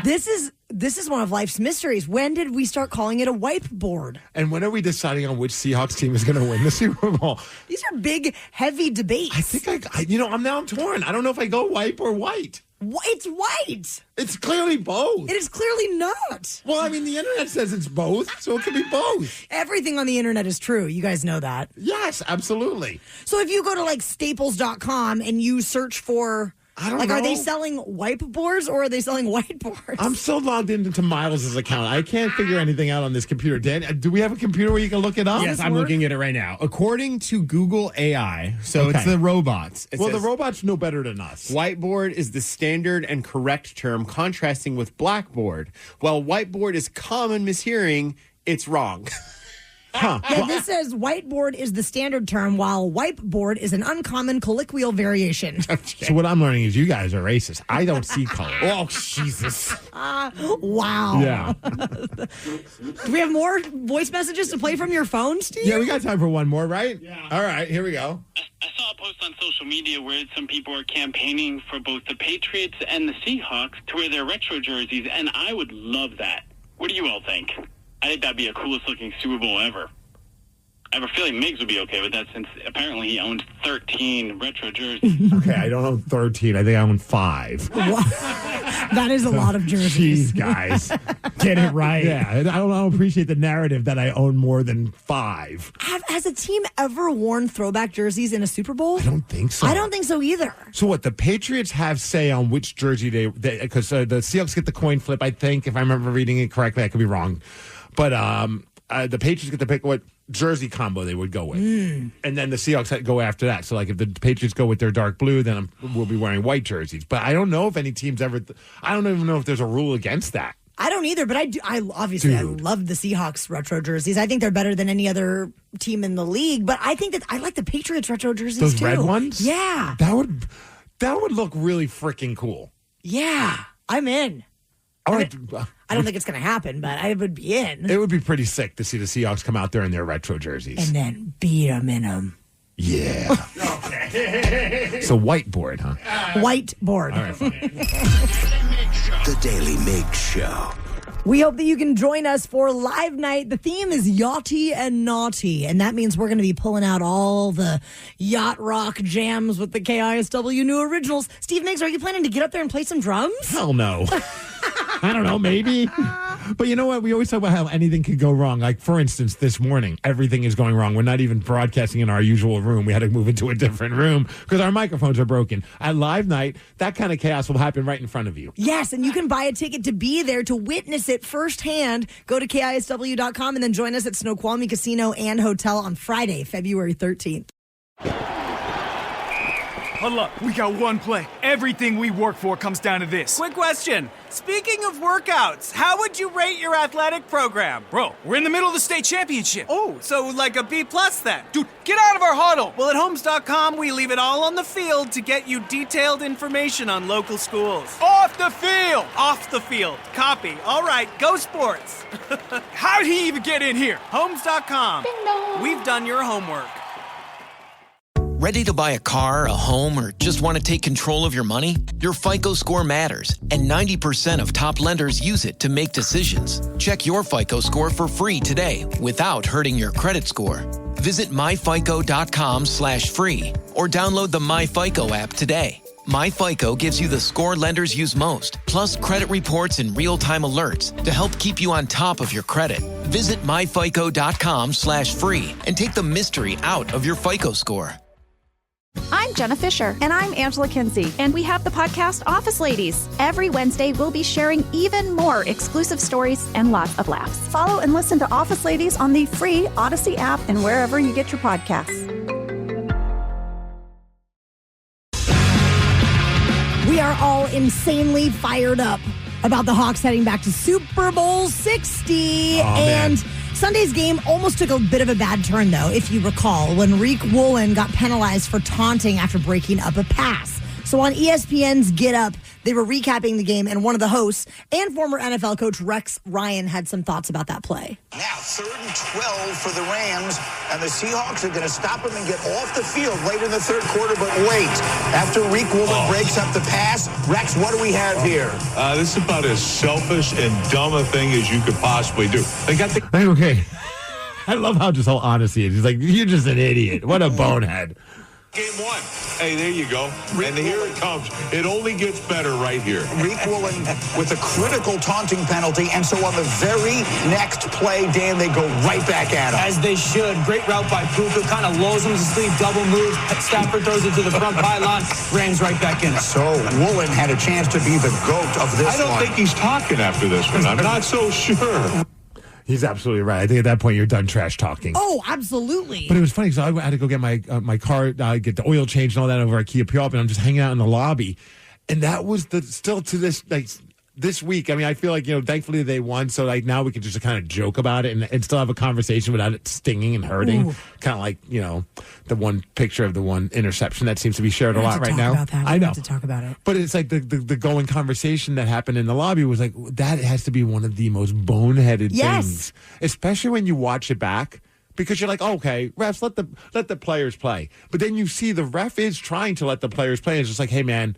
This is one of life's mysteries. When did we start calling it a whiteboard? And when are we deciding on which Seahawks team is going to win the Super Bowl? These are big, heavy debates. I think I'm torn. I don't know if I go wipe or white. It's white. It's clearly both. It is clearly not. Well, I mean, the internet says it's both, so it could be both. Everything on the internet is true. You guys know that. Yes, absolutely. So if you go to staples.com and you search for, I don't know. Are they selling whiteboards or are they selling whiteboards? I'm so logged into Miles' account. I can't figure anything out on this computer. Dan, do we have a computer where you can look it up? Yes, I'm looking at it right now. According to Google AI, it's the robots. The robots know better than us. Whiteboard is the standard and correct term, contrasting with blackboard. While whiteboard is common mishearing, it's wrong. Huh. Yeah, this says whiteboard is the standard term, while whiteboard is an uncommon colloquial variation. So what I'm learning is you guys are racist. I don't see color. Oh, Jesus. Wow. Yeah. Do we have more voice messages to play from your phone, Steve? Yeah, we got time for one more, right? Yeah. All right, here we go. I saw a post on social media where some people are campaigning for both the Patriots and the Seahawks to wear their retro jerseys, and I would love that. What do you all think? I think that'd be the coolest looking Super Bowl ever. I have a feeling Migs would be okay with that since apparently he owns 13 retro jerseys. Okay, I don't own 13. I think I own 5. That is a lot of jerseys. Jeez, guys. Get it right. Yeah, I don't appreciate the narrative that I own more than 5. Has a team ever worn throwback jerseys in a Super Bowl? I don't think so. I don't think so either. So what, the Patriots have say on which jersey they because the Seahawks get the coin flip, I think, if I remember reading it correctly. I could be wrong. But the Patriots get to pick what jersey combo they would go with. And then the Seahawks go after that. So, like, if the Patriots go with their dark blue, then we'll be wearing white jerseys. But I don't know if any teams ever I don't even know if there's a rule against that. I don't either, but I obviously love the Seahawks retro jerseys. I think they're better than any other team in the league, but I think that I like the Patriots retro jerseys Those too. red ones? Yeah. That would look really freaking cool. Yeah. I'm in. All right. I don't think it's going to happen, but I would be in. It would be pretty sick to see the Seahawks come out there in their retro jerseys. And then beat them in them. Yeah. Okay. So whiteboard, huh? Whiteboard. All right, fine. The Daily Migs Show. We hope that you can join us for live night. The theme is yachty and naughty, and that means we're going to be pulling out all the yacht rock jams with the KISW new originals. Steve Migs, are you planning to get up there and play some drums? Hell no. I don't know, maybe. But you know what? We always talk about how anything could go wrong. Like, for instance, this morning, everything is going wrong. We're not even broadcasting in our usual room. We had to move into a different room because our microphones are broken. At live night, that kind of chaos will happen right in front of you. Yes, and you can buy a ticket to be there to witness it firsthand. Go to KISW.com and then join us at Snoqualmie Casino and Hotel on Friday, February 13th. Hold up. We got one play. Everything we work for comes down to this. Quick question. Speaking of workouts, how would you rate your athletic program? Bro, we're in the middle of the state championship. Oh, so like a B+ then? Dude, get out of our huddle. Well, at Homes.com, we leave it all on the field to get you detailed information on local schools. Off the field. Off the field. Copy. All right, go sports. How'd he even get in here? Homes.com. We've done your homework. Ready to buy a car, a home, or just want to take control of your money? Your FICO score matters, and 90% of top lenders use it to make decisions. Check your FICO score for free today without hurting your credit score. Visit myfico.com/free or download the MyFICO app today. MyFICO gives you the score lenders use most, plus credit reports and real-time alerts to help keep you on top of your credit. Visit myfico.com/free and take the mystery out of your FICO score. I'm Jenna Fisher. And I'm Angela Kinsey. And we have the podcast Office Ladies. Every Wednesday, we'll be sharing even more exclusive stories and lots of laughs. Follow and listen to Office Ladies on the free Odyssey app and wherever you get your podcasts. We are all insanely fired up about the Hawks heading back to Super Bowl 60. Man. Sunday's game almost took a bit of a bad turn, though, if you recall, when Rick Woolen got penalized for taunting after breaking up a pass. So on ESPN's Get Up, they were recapping the game, and one of the hosts and former NFL coach Rex Ryan had some thoughts about that play. Now, 3rd and 12 for the Rams, and the Seahawks are going to stop them and get off the field late in the third quarter, but wait. After Rick Woolen breaks up the pass, Rex, what do we have here? This is about as selfish and dumb a thing as you could possibly do. They got the... Okay. I love how just how honest he is. He's like, you're just an idiot. What a bonehead. Game 1. Hey, there you go. And here it comes. It only gets better right here. Rick Woolen with a critical taunting penalty, and so on the very next play, Dan, they go right back at him. As they should. Great route by Puka. Kind of lulls him to sleep, double move. Stafford throws it to the front pylon. Rams right back in it. So Woolen had a chance to be the GOAT of this one. I don't think he's talking after this one. I'm not so sure. He's absolutely right. I think at that point you're done trash talking. Oh, absolutely. But it was funny because I had to go get my car, get the oil changed and all that over at Kia Puyallup, and I'm just hanging out in the lobby. And that was still to this, like, this week, I mean, I feel like, thankfully they won. So, like, now we can just kind of joke about it and still have a conversation without it stinging and hurting. Kind of like, the one picture of the one interception that seems to be shared a lot right now. I know. To talk about it. But it's like the going conversation that happened in the lobby was like, that has to be one of the most boneheaded things, especially when you watch it back. Because you're like, okay, refs, let the players play. But then you see the ref is trying to let the players play. It's just like, hey, man.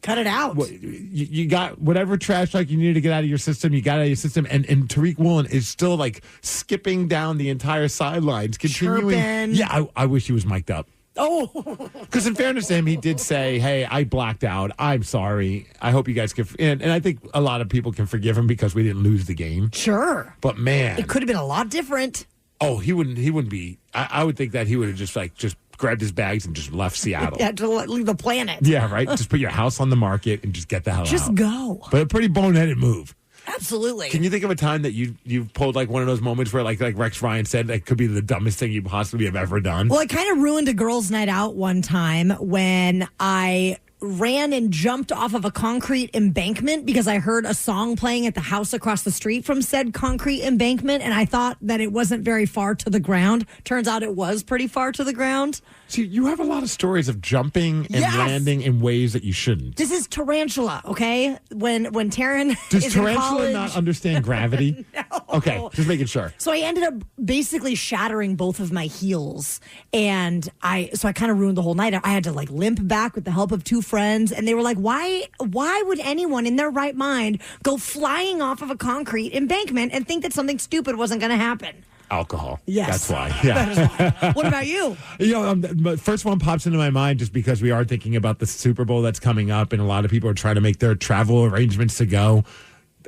Cut it out. You got whatever trash talk you need to get out of your system. You got out of your system. And Tariq Woolen is still like skipping down the entire sidelines. Continuing. Chirping. Yeah, I wish he was mic'd up. Oh. Because in fairness to him, he did say, hey, I blacked out. I'm sorry. I hope you guys can. And I think a lot of people can forgive him because we didn't lose the game. Sure. But man. It could have been a lot different. Oh, he wouldn't be. I would think that he would have just grabbed his bags and just left Seattle. Yeah, to leave the planet. Yeah, right? Just put your house on the market and just get the hell out. Just go. But a pretty boneheaded move. Absolutely. Can you think of a time that you've pulled like one of those moments where like Rex Ryan said that could be the dumbest thing you possibly have ever done? Well, I kind of ruined a girls' night out one time when I ran and jumped off of a concrete embankment because I heard a song playing at the house across the street from said concrete embankment, and I thought that it wasn't very far to the ground. Turns out it was pretty far to the ground. See, you have a lot of stories of jumping and landing in ways that you shouldn't. This is tarantula, okay? When Taryn Does is tarantula in college, not understand gravity? No. Okay, just making sure. So I ended up basically shattering both of my heels, and I kind of ruined the whole night. I had to like limp back with the help of two friends, and they were like, "Why would anyone in their right mind go flying off of a concrete embankment and think that something stupid wasn't going to happen?" Alcohol. Yes. That's why. Yeah. That is why. What about you? The first one pops into my mind just because we are thinking about the Super Bowl that's coming up, and a lot of people are trying to make their travel arrangements to go.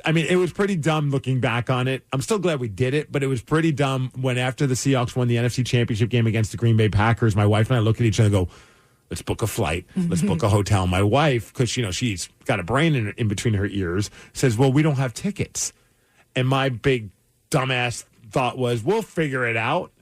I mean, it was pretty dumb looking back on it. I'm still glad we did it, but it was pretty dumb when after the Seahawks won the NFC Championship game against the Green Bay Packers, my wife and I look at each other and go, let's book a flight. Let's book a hotel. My wife, because, she's got a brain in between her ears, says, well, we don't have tickets. And my big dumbass thought was, we'll figure it out.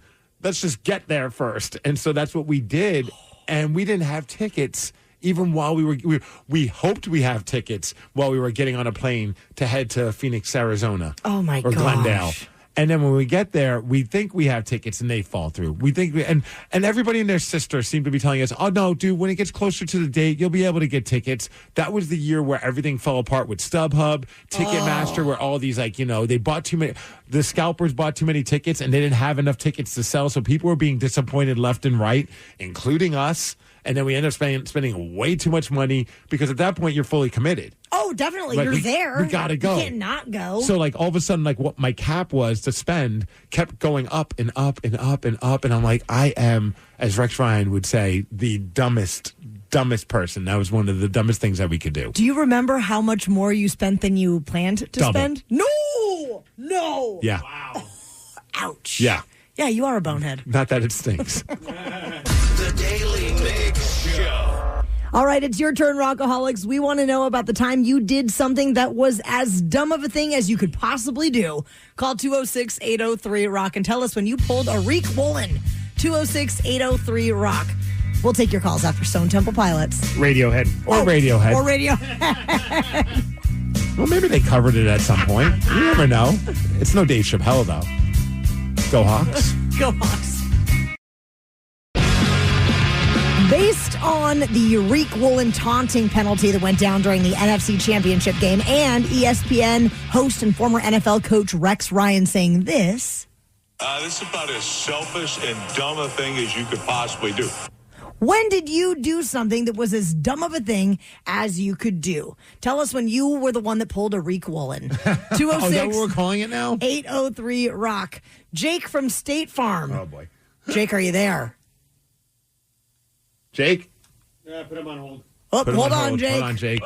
Let's just get there first. And so that's what we did. And we didn't have tickets even while we hoped we have tickets while we were getting on a plane to head to Phoenix, Arizona. Oh, my gosh. Or Glendale. And then when we get there, we think we have tickets and they fall through. We think and everybody and their sister seem to be telling us, oh, no, dude, when it gets closer to the date, you'll be able to get tickets. That was the year where everything fell apart with StubHub, Ticketmaster, where all these, they bought too many. The scalpers bought too many tickets and they didn't have enough tickets to sell. So people were being disappointed left and right, including us. And then we end up spending way too much money because at that point, you're fully committed. Oh, definitely. You're there. We got to go. You can't not go. So, all of a sudden, what my cap was to spend kept going up and up and up and up. And I'm like, I am, as Rex Ryan would say, the dumbest person. That was one of the dumbest things that we could do. Do you remember how much more you spent than you planned to spend? No! Yeah. Wow. Ouch. Yeah. Yeah, you are a bonehead. Not that it stinks. The Daily Migs Show. All right, it's your turn, Rockaholics. We want to know about the time you did something that was as dumb of a thing as you could possibly do. Call 206-803-ROCK and tell us when you pulled a Reek Woolen. 206-803-ROCK. We'll take your calls after Stone Temple Pilots. Radiohead. Or Radiohead. Or Radiohead. Well, maybe they covered it at some point. You never know. It's no Dave Chappelle, though. Go Hawks. Go Hawks. Based on the Reek Woolen taunting penalty that went down during the NFC Championship game and ESPN host and former NFL coach Rex Ryan saying this. This is about as selfish and dumb a thing as you could possibly do. When did you do something that was as dumb of a thing as you could do? Tell us when you were the one that pulled a Reek Woolen. 206. Oh, is that what we're calling it now? 803-ROCK. Jake from State Farm. Oh, boy. Jake, are you there? Jake? Yeah, put him on hold. Oh, hold on, Jake. Hold on, Jake.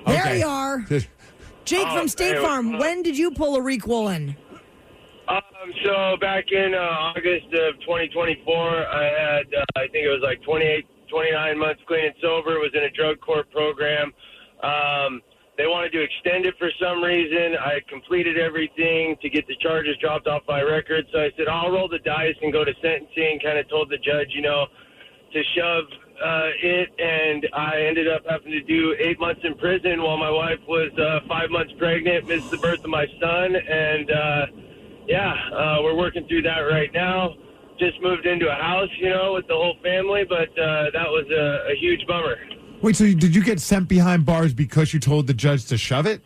There Okay. you are. Jake from State Farm, when did you pull a Reek Woolen? So back in August of 2024, I had, I think it was 29 months clean and sober. It was in a drug court program. They wanted to extend it for some reason. I had completed everything to get the charges dropped off my record. So I said, I'll roll the dice and go to sentencing. Kind of told the judge, to shove it, and I ended up having to do 8 months in prison while my wife was 5 months pregnant, missed the birth of my son, and we're working through that right now. Just moved into a house, with the whole family, but that was a huge bummer. Wait, so did you get sent behind bars because you told the judge to shove it?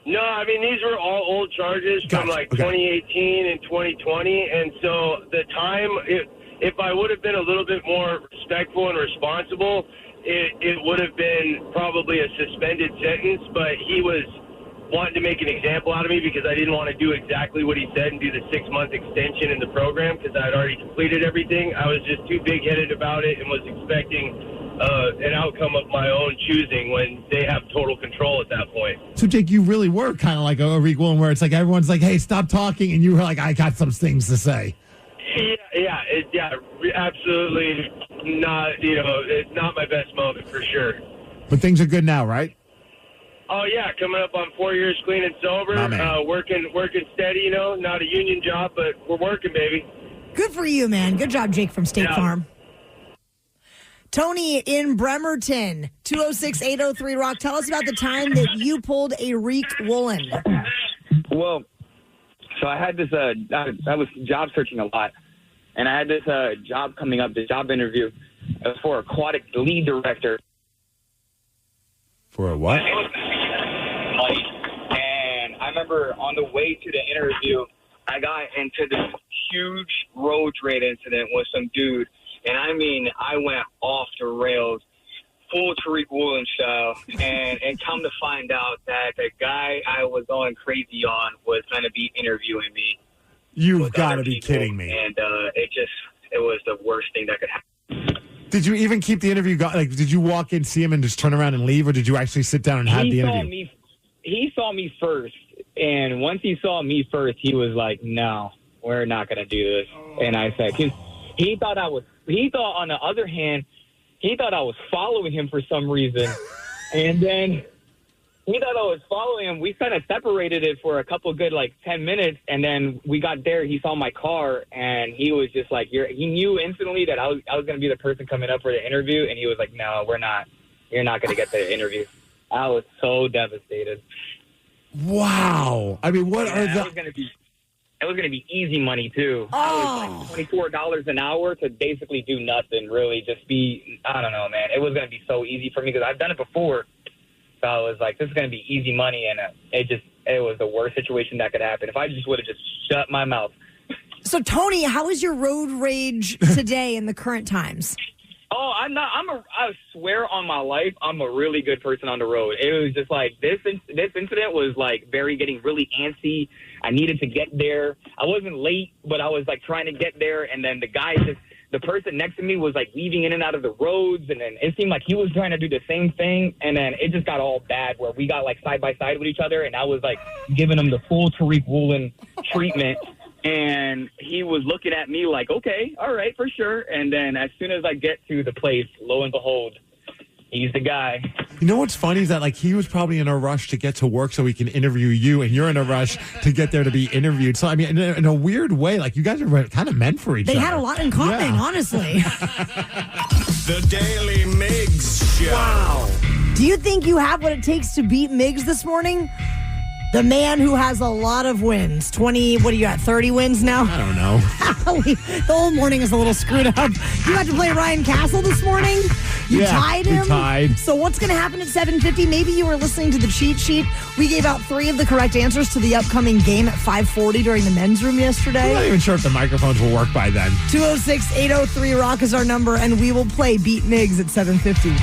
No, I mean, these were all old charges from 2018 and 2020, and so the time, if I would have been a little bit more respectful and responsible, it would have been probably a suspended sentence, but he was wanting to make an example out of me because I didn't want to do exactly what he said and do the 6-month extension in the program because I had already completed everything. I was just too big-headed about it and was expecting an outcome of my own choosing when they have total control at that point. So, Jake, you really were kind of like a Rick Willen where it's like everyone's like, hey, stop talking, and you were like, I got some things to say. Yeah, absolutely not, it's not my best moment for sure. But things are good now, right? Oh, yeah, coming up on 4 years clean and sober, working steady, not a union job, but we're working, baby. Good for you, man. Good job, Jake from State Farm. Tony in Bremerton, 206-803-ROCK. Tell us about the time that you pulled a Rick Willen. Well, so I had this, I was job searching a lot, and I had this job coming up, this job interview. It was for aquatic lead director. For a what? And I remember on the way to the interview, I got into this huge road rage incident with some dude. And I mean, I went off the rails, full Tariq Woolen style, and come to find out that the guy I was going crazy on was going to be interviewing me. You've got to be kidding me. And it was the worst thing that could happen. Did you even keep the interview going? Like, did you walk in, see him, and just turn around and leave, or did you actually sit down and have the interview? He saw me first, and once he saw me first, he was like, no, we're not going to do this. And I said, he thought on the other hand, he thought I was following him for some reason. And then he thought I was following him. We kind of separated it for a couple good, 10 minutes. And then we got there. He saw my car, and he was just like, he knew instantly that I was going to be the person coming up for the interview. And he was like, no, we're not. You're not going to get the interview. I was so devastated. Wow. I mean, what are the... It was going to be easy money, too. I was $24 an hour to basically do nothing, really. Just be, I don't know, man. It was going to be so easy for me because I've done it before. So I was like, this is going to be easy money. And it was the worst situation that could happen. If I just would have just shut my mouth. So, Tony, how is your road rage today in the current times? Oh, I swear on my life, I'm a really good person on the road. It was just like this incident was getting really antsy. I needed to get there. I wasn't late, but I was trying to get there. And then the person next to me was weaving in and out of the roads. And then it seemed like he was trying to do the same thing. And then it just got all bad where we got side by side with each other. And I was giving him the full Tariq Woolen treatment. And he was looking at me like, okay, all right, for sure. And then as soon as I get to the place, lo and behold, he's the guy. You know what's funny is that he was probably in a rush to get to work so he can interview you, and you're in a rush to get there to be interviewed. So, I mean, in a weird way, you guys are kind of meant for each other. They had a lot in common, honestly. The Daily Migs Show. Wow. Do you think you have what it takes to beat Migs this morning? The man who has a lot of wins. 20, what do you got, 30 wins now? I don't know. The whole morning is a little screwed up. You had to play Ryan Castle this morning. You tied him. We tied. So what's going to happen at 7:50? Maybe you were listening to the cheat sheet. We gave out 3 of the correct answers to the upcoming game at 5:40 during the men's room yesterday. I'm not even sure if the microphones will work by then. 206-803-ROCK is our number, and we will play Beat Migs at 7:50.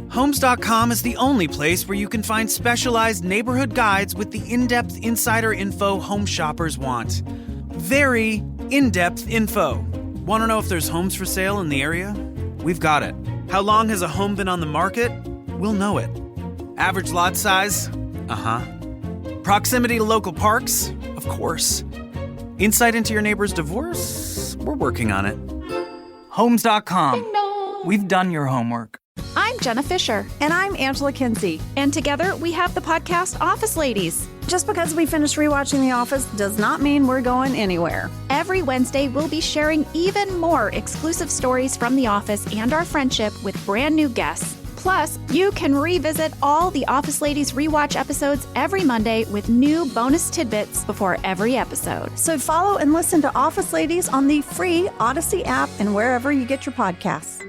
Homes.com is the only place where you can find specialized neighborhood guides with the in-depth insider info home shoppers want. Very in-depth info. Want to know if there's homes for sale in the area? We've got it. How long has a home been on the market? We'll know it. Average lot size? Proximity to local parks? Of course. Insight into your neighbor's divorce? We're working on it. Homes.com. We've done your homework. I'm Jenna Fisher. And I'm Angela Kinsey. And together we have the podcast Office Ladies. Just because we finished rewatching The Office does not mean we're going anywhere. Every Wednesday, we'll be sharing even more exclusive stories from The Office and our friendship with brand new guests. Plus, you can revisit all the Office Ladies rewatch episodes every Monday with new bonus tidbits before every episode. So follow and listen to Office Ladies on the free Odyssey app and wherever you get your podcasts.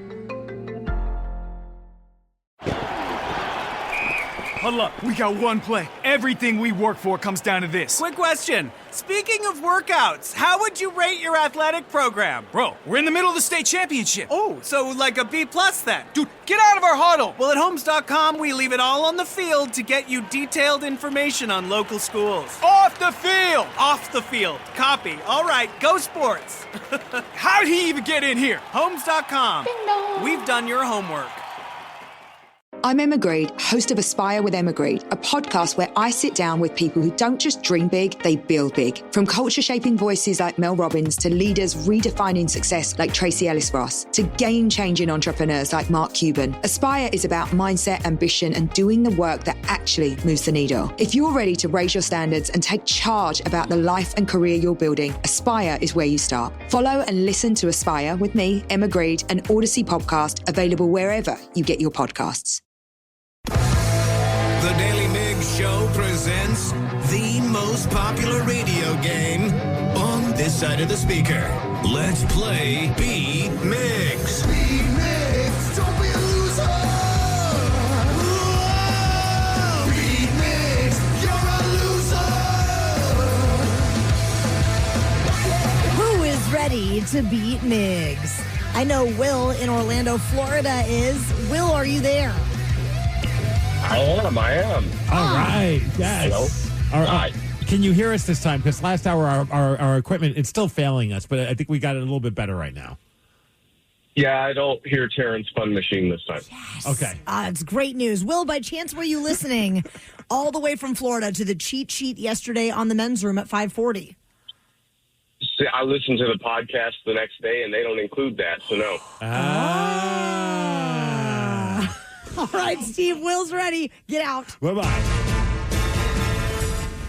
Hold up. We got one play. Everything we work for comes down to this. Quick question. Speaking of workouts, how would you rate your athletic program? Bro, we're in the middle of the state championship. Oh, so like a B+ then? Dude, get out of our huddle. Well, at Homes.com, we leave it all on the field to get you detailed information on local schools. Off the field. Off the field. Copy. All right, go sports. How did he even get in here? Homes.com. We've done your homework. I'm Emma Greed, host of Aspire with Emma Greed, a podcast where I sit down with people who don't just dream big, they build big. From culture-shaping voices like Mel Robbins to leaders redefining success like Tracy Ellis-Ross to game-changing entrepreneurs like Mark Cuban, Aspire is about mindset, ambition, and doing the work that actually moves the needle. If you're ready to raise your standards and take charge about the life and career you're building, Aspire is where you start. Follow and listen to Aspire with me, Emma Greed, an Odyssey podcast available wherever you get your podcasts. The Daily Migs Show presents the most popular radio game on this side of the speaker. Let's play Beat Migs. Beat Migs, don't be a loser. Whoa! Beat Migs, you're a loser. Who is ready to beat Migs? I know Will in Orlando, Florida is. Will, are you there? I am. All right. Yes. Hello. All right. Can you hear us this time? Because last hour, our equipment, it's still failing us, but I think we got it a little bit better right now. Yeah, I don't hear Terrence's fun machine this time. Yes. Okay. It's great news. Will, by chance, were you listening all the way from Florida to the cheat sheet yesterday on the men's room at 5:40? See, I listened to the podcast the next day, and they don't include that, so no. All right, Steve, Will's ready. Get out. Bye-bye.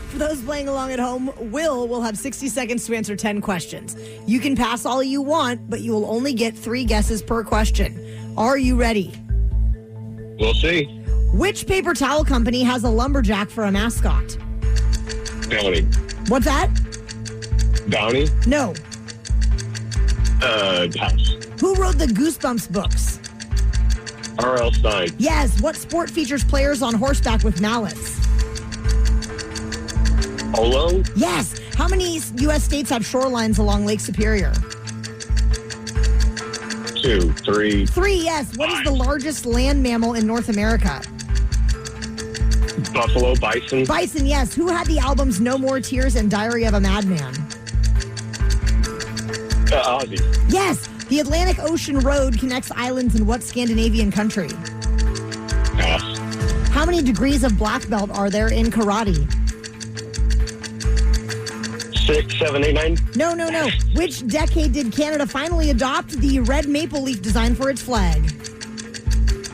For those playing along at home, will have 60 seconds to answer 10 questions. You can pass all you want, but you will only get 3 guesses per question. Are you ready? We'll see. Which paper towel company has a lumberjack for a mascot? Daly. What's that? Downey? No. House. Who wrote the Goosebumps books? R.L. Stein. Yes. What sport features players on horseback with mallets? Polo? Yes. How many U.S. states have shorelines along Lake Superior? 2, 3. 3, yes. What is the largest land mammal in North America? Buffalo, bison. Bison, yes. Who had the albums No More Tears and Diary of a Madman? Ozzy. Yes. The Atlantic Ocean Road connects islands in what Scandinavian country? Pass. How many degrees of black belt are there in karate? 6, 7, 8, 9. No. Which decade did Canada finally adopt the red maple leaf design for its flag?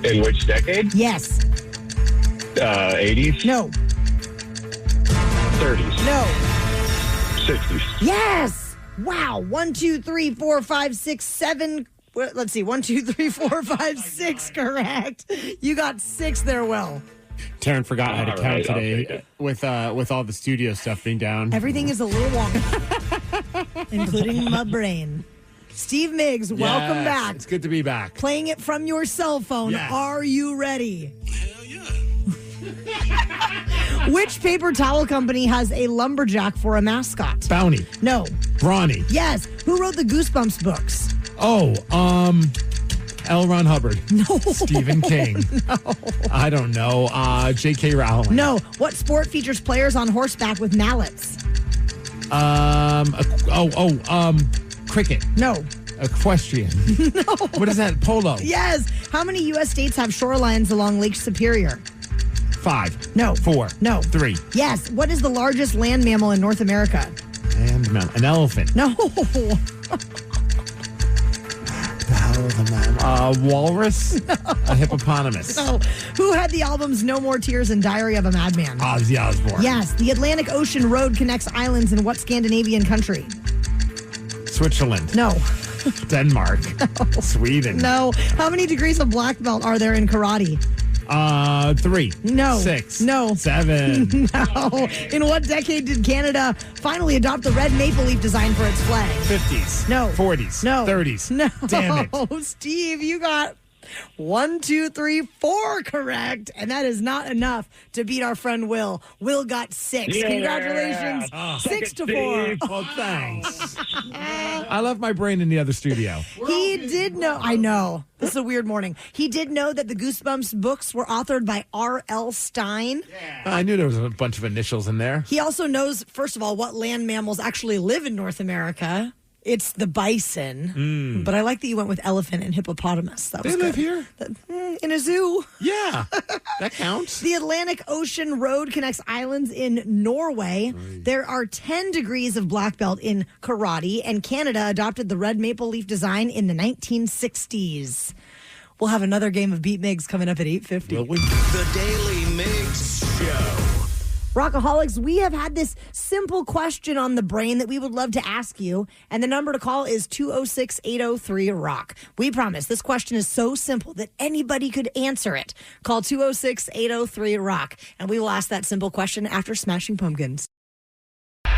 In which decade? Yes. 80s? No. 30s? No. 60s? Yes. Wow. 1, 2, 3, 4, 5, 6, 7. Let's see. 1, 2, 3, 4, 5, 6. Correct. You got 6 there, Will. Taryn forgot how to count today with all the studio stuff being down. Everything is a little wonky, including my brain. Steve Migs, welcome back. It's good to be back. Playing it from your cell phone. Yes. Are you ready? Hell yeah. Which paper towel company has a lumberjack for a mascot? Bounty. No. Brawny. Yes. Who wrote the Goosebumps books? Oh, L. Ron Hubbard. No. Stephen King. No. I don't know. J.K. Rowling. No. What sport features players on horseback with mallets? Cricket. No. Equestrian. No. What is that? Polo. Yes. How many U.S. states have shorelines along Lake Superior? 5. No. 4. No. 3. Yes. What is the largest land mammal in North America? And an elephant. No. The hell Diary of a Madman. Walrus? A hippopotamus. No. Who had the albums No More Tears and Diary of a Madman? Ozzy Osbourne. Yes. The Atlantic Ocean Road connects islands in what Scandinavian country? Switzerland. No. Denmark. No. Sweden. No. How many degrees of black belt are there in karate? 3. No. 6. No. 7. No. In what decade did Canada finally adopt the red maple leaf design for its flag? 50s. No. 40s. No. 30s. No. Damn it. Steve, you got 1, 2, 3, 4 correct. And that is not enough to beat our friend Will. Will got 6. Yeah. Congratulations. 6 to 4. Well, thanks. I left my brain in the other studio. He did know. I know. This is a weird morning. He did know that the Goosebumps books were authored by R.L. Stein. I knew there was a bunch of initials in there. He also knows, first of all, what land mammals actually live in North America. It's the bison. But I like that you went with elephant and hippopotamus. That was They live good. here? In a zoo. Yeah, that counts. The Atlantic Ocean Road connects islands in Norway. There are 10 degrees of black belt in karate, and Canada adopted the red maple leaf design in the 1960s. We'll have another game of Beat Migs coming up at 8:50. The Daily Migs Show. Rockaholics, we have had this simple question on the brain that we would love to ask you, and the number to call is 206-803-ROCK. We promise this question is so simple that anybody could answer it. Call 206-803-ROCK, and we will ask that simple question after Smashing Pumpkins. Meta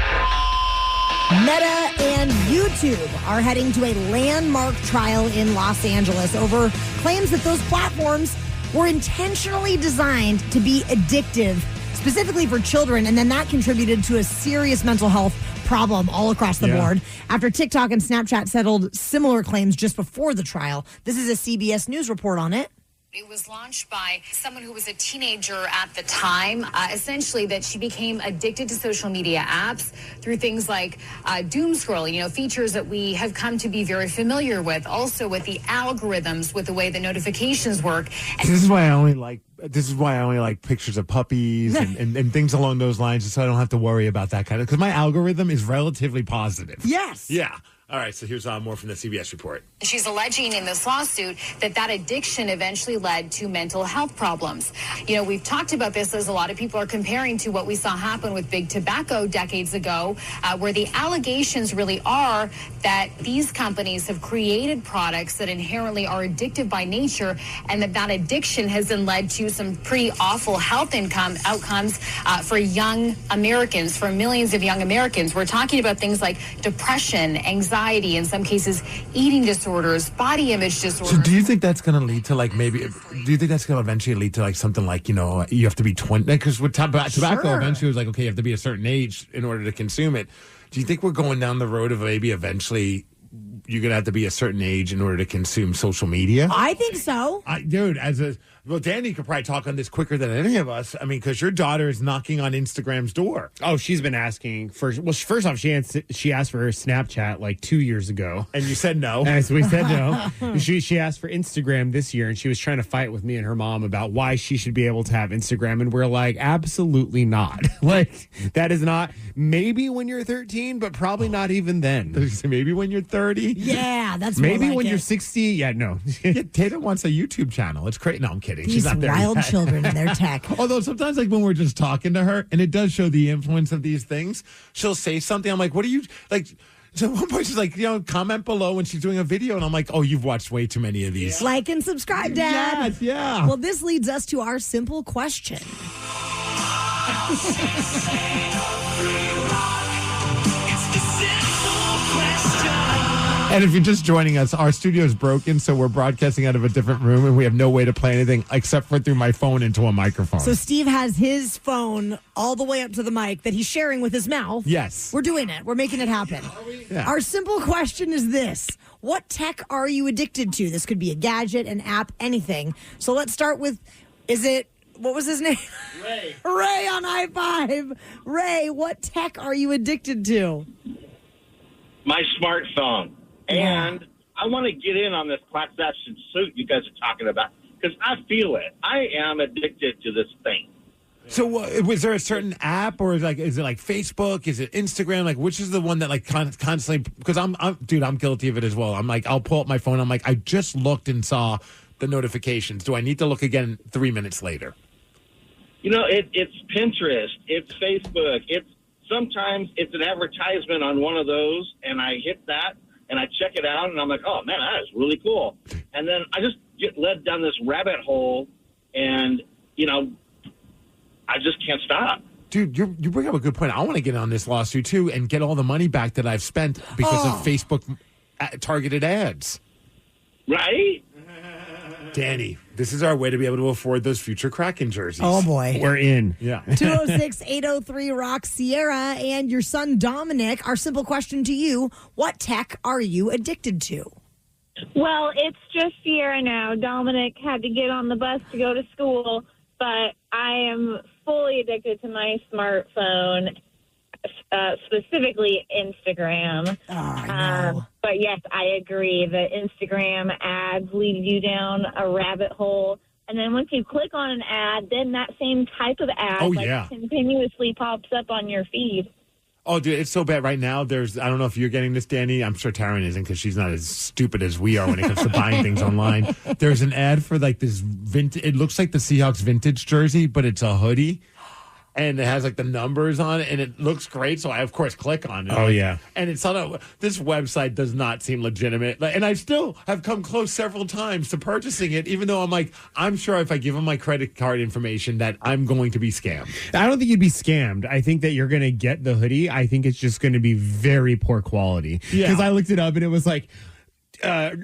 and YouTube are heading to a landmark trial in Los Angeles over claims that those platforms were intentionally designed to be addictive, specifically for children, and then that contributed to a serious mental health problem all across the board. After TikTok and Snapchat settled similar claims just before the trial, this is a CBS News report on it. It was launched by someone who was a teenager at the time, essentially that she became addicted to social media apps through things like doom scrolling, features that we have come to be very familiar with, also with the algorithms, with the way the notifications work. And This is why I only like pictures of puppies and things along those lines, so I don't have to worry about that kind of, because my algorithm is relatively positive. Yes. Yeah. All right, so here's more from the CBS report. she's alleging in this lawsuit that addiction eventually led to mental health problems. We've talked about this as a lot of people are comparing to what we saw happen with big tobacco decades ago, where the allegations really are that these companies have created products that inherently are addictive by nature, and that addiction has then led to some pretty awful health outcomes for young Americans, for millions of young Americans. We're talking about things like depression, anxiety, in some cases eating disorders, body image disorders. So do you think that's going to lead to do you think that's going to eventually lead to something like, you have to be 20? Because with tobacco, eventually it was like, okay, you have to be a certain age in order to consume it. Do you think we're going down the road of maybe eventually you're going to have to be a certain age in order to consume social media? I think so. Danny could probably talk on this quicker than any of us. I mean, because your daughter is knocking on Instagram's door. Oh, she's been asking first off, she asked for her Snapchat like 2 years ago, and you said no. And so we said no. She asked for Instagram this year, and she was trying to fight with me and her mom about why she should be able to have Instagram, and we're like, absolutely not. That is not. Maybe when you're 13, but probably not even then. Maybe when you're 30. Yeah, that's maybe more like when you're 60. Yeah, no. Tatum wants a YouTube channel. It's great. No, I'm kidding. These She's not there wild yet. children and their tech. Although sometimes, when we're just talking to her, and it does show the influence of these things, she'll say something. I'm like, what are you like? So at one point she's like, comment below when she's doing a video, and I'm like, oh, you've watched way too many of these. Like and subscribe, Dad. Yes, yeah. Well, this leads us to our simple question. And if you're just joining us, our studio is broken, so we're broadcasting out of a different room, and we have no way to play anything except for through my phone into a microphone. So Steve has his phone all the way up to the mic that he's sharing with his mouth. Yes. We're doing it. We're making it happen. Yeah. Our simple question is this. What tech are you addicted to? This could be a gadget, an app, anything. So let's start with, what was his name? Ray. Ray on I-5. Ray, what tech are you addicted to? My smartphone. And I want to get in on this class action suit you guys are talking about because I feel it. I am addicted to this thing. So was there a certain app, or is it like Facebook? Is it Instagram? Like, which is the one that like constantly? Because I'm guilty of it as well. I'm like, I'll pull up my phone. I'm like, I just looked and saw the notifications. Do I need to look again 3 minutes later? It's Pinterest, it's Facebook, sometimes it's an advertisement on one of those, and I hit that and I check it out, and I'm like, oh man, that is really cool. And then I just get led down this rabbit hole, and I just can't stop. Dude, you bring up a good point. I want to get on this lawsuit, too, and get all the money back that I've spent because of Facebook targeted ads. Right? Danny, this is our way to be able to afford those future Kraken jerseys. Oh, boy. We're in. Yeah. 206-803-ROCK, Sierra, and your son, Dominic. Our simple question to you, what tech are you addicted to? Well, it's just Sierra now. Dominic had to get on the bus to go to school, but I am fully addicted to my smartphone, specifically Instagram. But yes, I agree that Instagram ads lead you down a rabbit hole. And then once you click on an ad, then that same type of ad continuously pops up on your feed. Oh, dude, it's so bad right now. I don't know if you're getting this, Danny. I'm sure Taryn isn't because she's not as stupid as we are when it comes to buying things online. There's an ad for like this vintage. It looks like the Seahawks vintage jersey, but it's a hoodie. And it has like the numbers on it, and it looks great. So I, of course, click on it. Oh, yeah. And it's on this website does not seem legitimate. And I still have come close several times to purchasing it, even though I'm like, I'm sure if I give them my credit card information that I'm going to be scammed. I don't think you'd be scammed. I think that you're going to get the hoodie. I think it's just going to be very poor quality. Yeah. Because I looked it up, and it was like,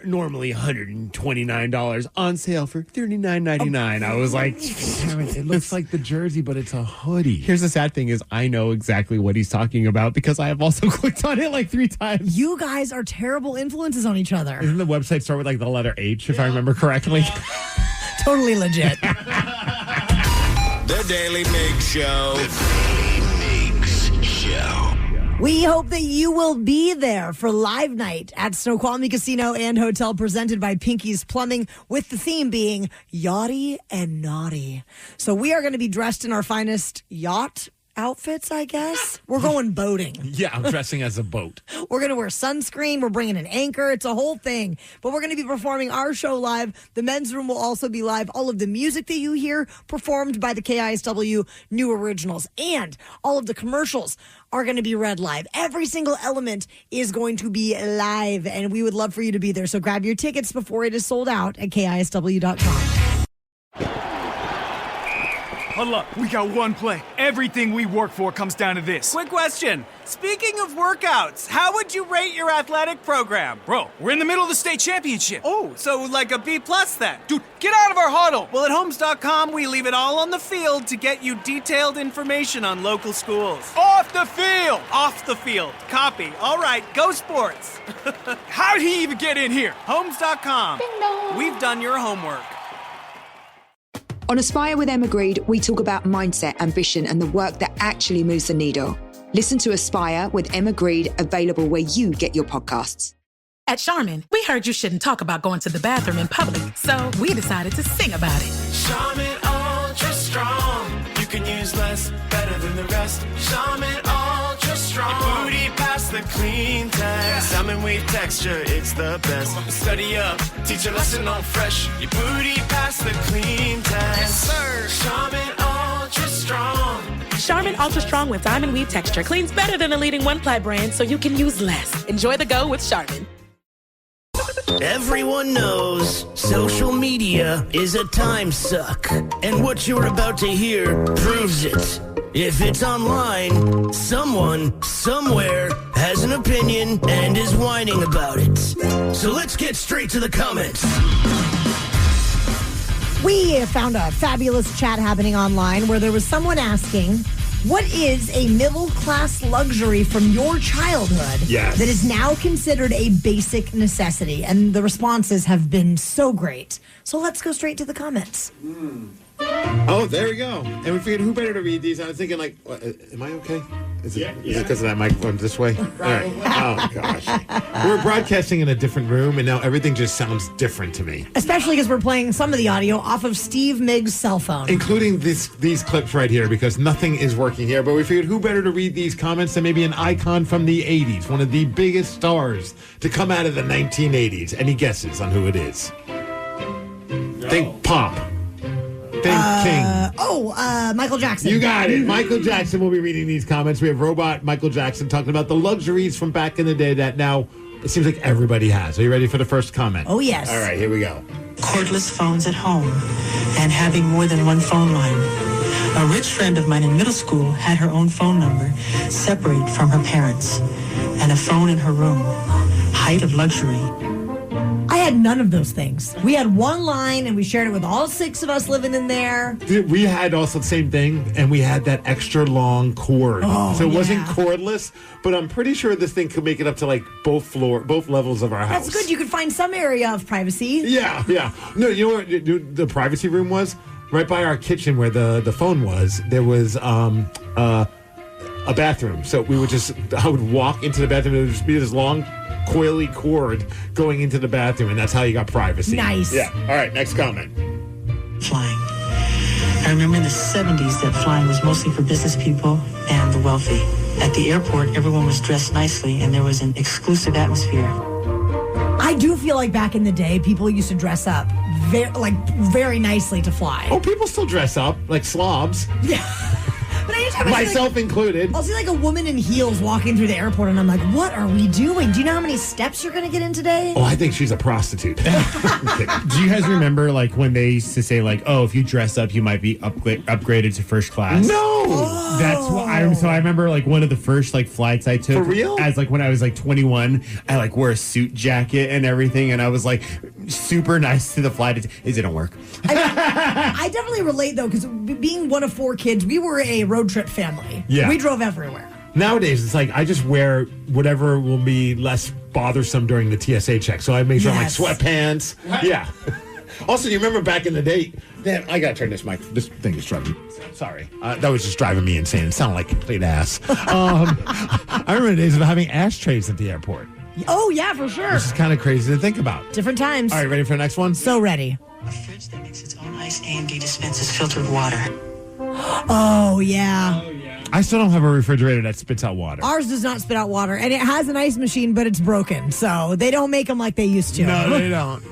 normally $129 on sale for $39.99. I was like, it looks like the jersey, but it's a hoodie. Here's the sad thing is I know exactly what he's talking about because I have also clicked on it like 3 times. You guys are terrible influences on each other. Doesn't the website start with like the letter H, if I remember correctly? Totally legit. The Daily Migs Show. The Daily Migs Show. We hope that you will be there for live night at Snoqualmie Casino and Hotel presented by Pinky's Plumbing, with the theme being yachty and naughty. So we are going to be dressed in our finest yacht outfits, I guess. We're going boating. Yeah, I'm dressing as a boat. We're going to wear sunscreen. We're bringing an anchor. It's a whole thing. But we're going to be performing our show live. The men's room will also be live. All of the music that you hear performed by the KISW New Originals. And all of the commercials are going to be read live. Every single element is going to be live. And we would love for you to be there. So grab your tickets before it is sold out at KISW.com. Hold up. We got one play. Everything we work for comes down to this. Quick question. Speaking of workouts, how would you rate your athletic program? Bro, we're in the middle of the state championship. Oh, so like a B+ then. Dude, get out of our huddle. Well, at Homes.com, we leave it all on the field to get you detailed information on local schools. Off the field. Off the field. Copy. All right, go sports. How did he even get in here? Homes.com. We've done your homework. On Aspire with Emma Greed, we talk about mindset, ambition, and the work that actually moves the needle. Listen to Aspire with Emma Greed, available where you get your podcasts. At Charmin, we heard you shouldn't talk about going to the bathroom in public, so we decided to sing about it. Charmin Ultra Strong. You can use less, better than the rest. Charmin Ultra Strong. Your booty passed the clean test. Salmon weave texture, it's the best. Study up, teach a lesson on fresh. Your booty passed the clean test. Yes, sir. Charmin Ultra Strong. Charmin Ultra Strong with diamond weave texture cleans better than the leading one-ply brand, so you can use less. Enjoy the go with Charmin. Everyone knows social media is a time suck, and what you're about to hear proves it. If it's online, someone, somewhere, has an opinion and is whining about it. So let's get straight to the comments. We found a fabulous chat happening online where there was someone asking, what is a middle-class luxury from your childhood that is now considered a basic necessity? And the responses have been so great. So let's go straight to the comments. Oh, there we go. And we figured who better to read these. I was thinking, like, what, am I okay? Is it because of that mic going this way? All right. Oh, gosh. We're broadcasting in a different room, and now everything just sounds different to me. Especially because we're playing some of the audio off of Steve Migs' cell phone. Including these clips right here, because nothing is working here. But we figured who better to read these comments than maybe an icon from the 80s, one of the biggest stars to come out of the 1980s. Any guesses on who it is? No. Think pop. Think King. Michael Jackson. You got it. Michael Jackson will be reading these comments. We have Robot Michael Jackson talking about the luxuries from back in the day that now it seems like everybody has. Are you ready for the first comment? Oh, yes. All right, here we go. Cordless phones at home and having more than one phone line. A rich friend of mine in middle school had her own phone number separate from her parents and a phone in her room. Height of luxury. I had none of those things. We had one line, and we shared it with all 6 of us living in there. We had also the same thing, and we had that extra long cord. So it wasn't cordless, but I'm pretty sure this thing could make it up to like both levels of our house. That's good. You could find some area of privacy. Yeah. No, you know what the privacy room was? Right by our kitchen where the phone was, there was a bathroom. So I would walk into the bathroom, and it would just be this long coily cord going into the bathroom, and that's how you got privacy. Nice. Yeah. All right, next comment. Flying. I remember in the 70s that flying was mostly for business people and the wealthy. At the airport, everyone was dressed nicely, and there was an exclusive atmosphere. I do feel like back in the day, people used to dress up very nicely to fly. Oh, people still dress up like slobs. Yeah. But anytime myself included. I'll see like a woman in heels walking through the airport, and I'm like, what are we doing? Do you know how many steps you're going to get in today? Oh, I think she's a prostitute. Do you guys remember like when they used to say like, oh, if you dress up, you might be upgraded to first class? No. That's what I remember like one of the first like flights I took. For real? As like when I was like 21, I like wore a suit jacket and everything, and I was like super nice to the flight. It didn't work. I definitely relate though, because being one of 4 kids, we were a road trip family. Yeah. We drove everywhere. Nowadays, it's like I just wear whatever will be less bothersome during the TSA check. So I make sure I'm like sweatpants. Yeah. Also, you remember back in the day? Damn, I gotta turn this mic. This thing is driving. Sorry, that was just driving me insane. It sounded like complete ass. I remember the days of having ashtrays at the airport. Oh yeah, for sure. This is kind of crazy to think about. Different times. All right, ready for the next one? So ready. A fridge that makes its own ice AMD dispenses filtered water. Oh yeah. I still don't have a refrigerator that spits out water. Ours does not spit out water, and it has an ice machine, but it's broken, so they don't make them like they used to. No, they don't.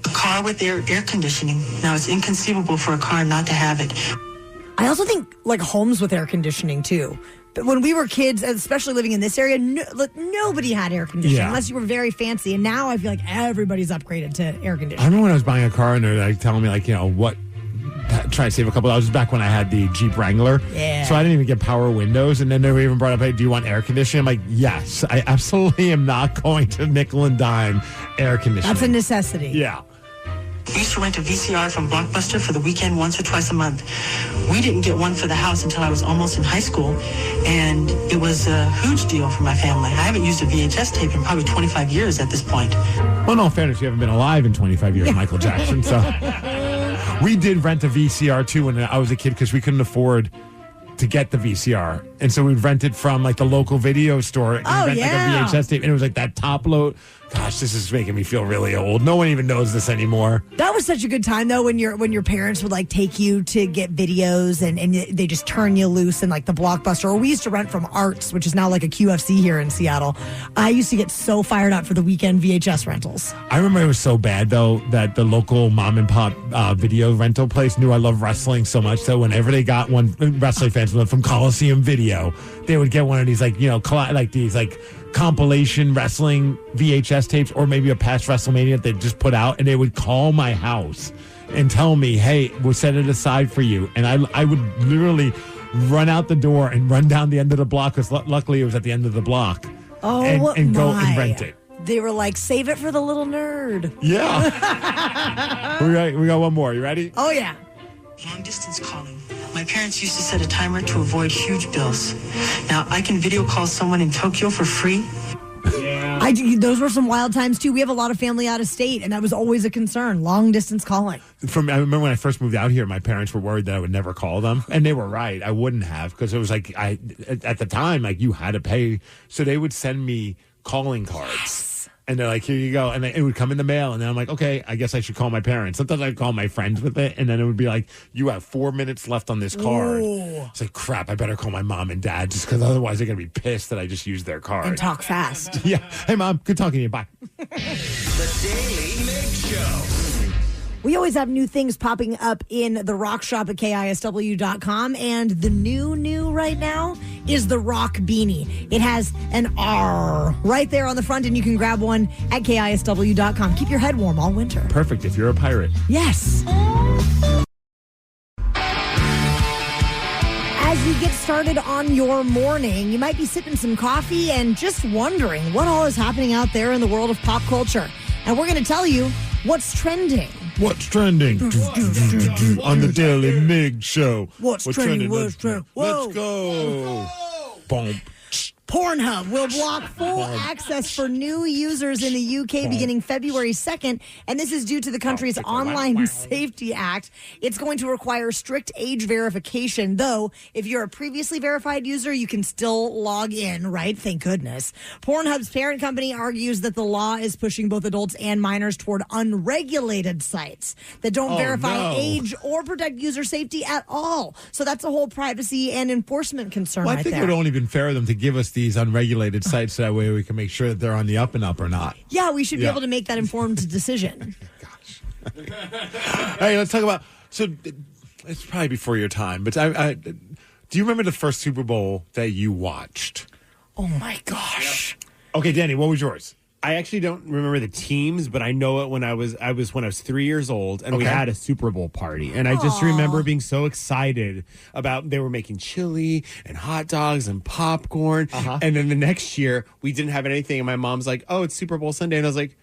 A car with air conditioning. Now, it's inconceivable for a car not to have it. I also think, like, homes with air conditioning, too. But when we were kids, especially living in this area, nobody had air conditioning unless you were very fancy. And now I feel like everybody's upgraded to air conditioning. I remember when I was buying a car, and they're like telling me, like, you know, what... trying to save a couple dollars. Back when I had the Jeep Wrangler. Yeah. So I didn't even get power windows. And then they even brought up, hey, do you want air conditioning? I'm like, yes. I absolutely am not going to nickel and dime air conditioning. That's a necessity. Yeah. We used to rent a VCR from Blockbuster for the weekend once or twice a month. We didn't get one for the house until I was almost in high school, and it was a huge deal for my family. I haven't used a VHS tape in probably 25 years at this point. Well, in all fairness, you haven't been alive in 25 years, Michael Jackson, so... We did rent a VCR, too, when I was a kid, because we couldn't afford to get the VCR. And so we'd rent it from, like, the local video store and rent, like, a VHS tape. And it was, like, that top load. Gosh, this is making me feel really old. No one even knows this anymore. That was such a good time, though, when your parents would, like, take you to get videos and they just turn you loose in, like, the Blockbuster. Or we used to rent from Arts, which is now, like, a QFC here in Seattle. I used to get so fired up for the weekend VHS rentals. I remember it was so bad, though, that the local mom and pop video rental place knew I love wrestling so much. So whenever they got one, wrestling fans from Coliseum Video, they would get one of these, like, you know, compilation wrestling VHS tapes, or maybe a past WrestleMania they just put out, and they would call my house and tell me, hey, we'll set it aside for you. And I would literally run out the door and run down the end of the block, because luckily it was at the end of the block. Oh, and go and rent it. They were like, save it for the little nerd. Yeah. we got one more. You ready? Oh, yeah. Long distance calling. My parents used to set a timer to avoid huge bills. Now, I can video call someone in Tokyo for free. I Those were some wild times, too. We have a lot of family out of state, and that was always a concern, long-distance calling. I remember when I first moved out here, my parents were worried that I would never call them, and they were right. I wouldn't have, because it was like, at the time, like, you had to pay. So they would send me calling cards. Yes. And they're like, here you go. And it would come in the mail. And then I'm like, okay, I guess I should call my parents. Sometimes I'd call my friends with it. And then it would be like, you have 4 minutes left on this card. Ooh. It's like, crap, I better call my mom and dad just because otherwise they're going to be pissed that I just used their card. And talk fast. Yeah. Hey, Mom, good talking to you. Bye. The Daily Migs Show. We always have new things popping up in the rock shop at KISW.com. And the new right now is the rock beanie. It has an R right there on the front, and you can grab one at KISW.com. Keep your head warm all winter. Perfect if you're a pirate. Yes. As you get started on your morning, you might be sipping some coffee and just wondering what all is happening out there in the world of pop culture. And we're going to tell you what's trending. What's trending? On the Daily Migs Show. What's trending? What's trending? Let's go. Boom. Pornhub will block full access for new users in the UK beginning February 2nd, and this is due to the country's Online Safety Act. It's going to require strict age verification, though if you're a previously verified user, you can still log in, right? Thank goodness. Pornhub's parent company argues that the law is pushing both adults and minors toward unregulated sites that don't verify age or protect user safety at all. So that's a whole privacy and enforcement concern I think it would only been fair of them to give us these unregulated sites so that way we can make sure that they're on the up and up or not. Yeah, we should be able to make that informed decision. Gosh. Hey, let's talk about, so it's probably before your time, but do you remember the first Super Bowl that you watched? Oh my gosh. Okay, Danny, what was yours? I actually don't remember the teams, but I know it when I was 3 years old, and we had a Super Bowl party, and I just remember being so excited about they were making chili and hot dogs and popcorn, and then the next year we didn't have anything, and my mom's like, "Oh, it's Super Bowl Sunday," and I was like,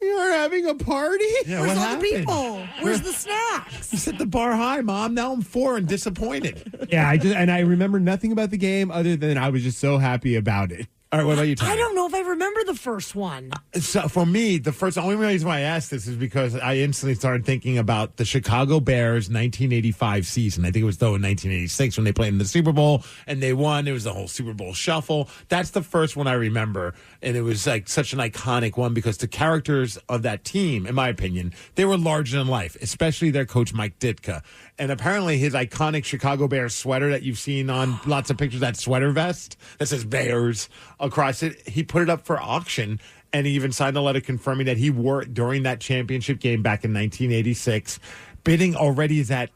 "You're having a party? Yeah, where's what all happened? the people? Where's the snacks?" You set the bar high, Mom. Now I'm 4 and disappointed. Yeah, I remember nothing about the game other than I was just so happy about it. All right, what about you, Tommy? I don't know if I remember the first one. So for me, the only reason why I asked this is because I instantly started thinking about the Chicago Bears 1985 season. I think it was though in 1986 when they played in the Super Bowl and they won. It was the whole Super Bowl shuffle. That's the first one I remember, and it was like such an iconic one because the characters of that team, in my opinion, they were larger than life, especially their coach Mike Ditka. And apparently his iconic Chicago Bears sweater that you've seen on lots of pictures, that sweater vest that says Bears across it, he put it up for auction, and he even signed a letter confirming that he wore it during that championship game back in 1986. Bidding already is at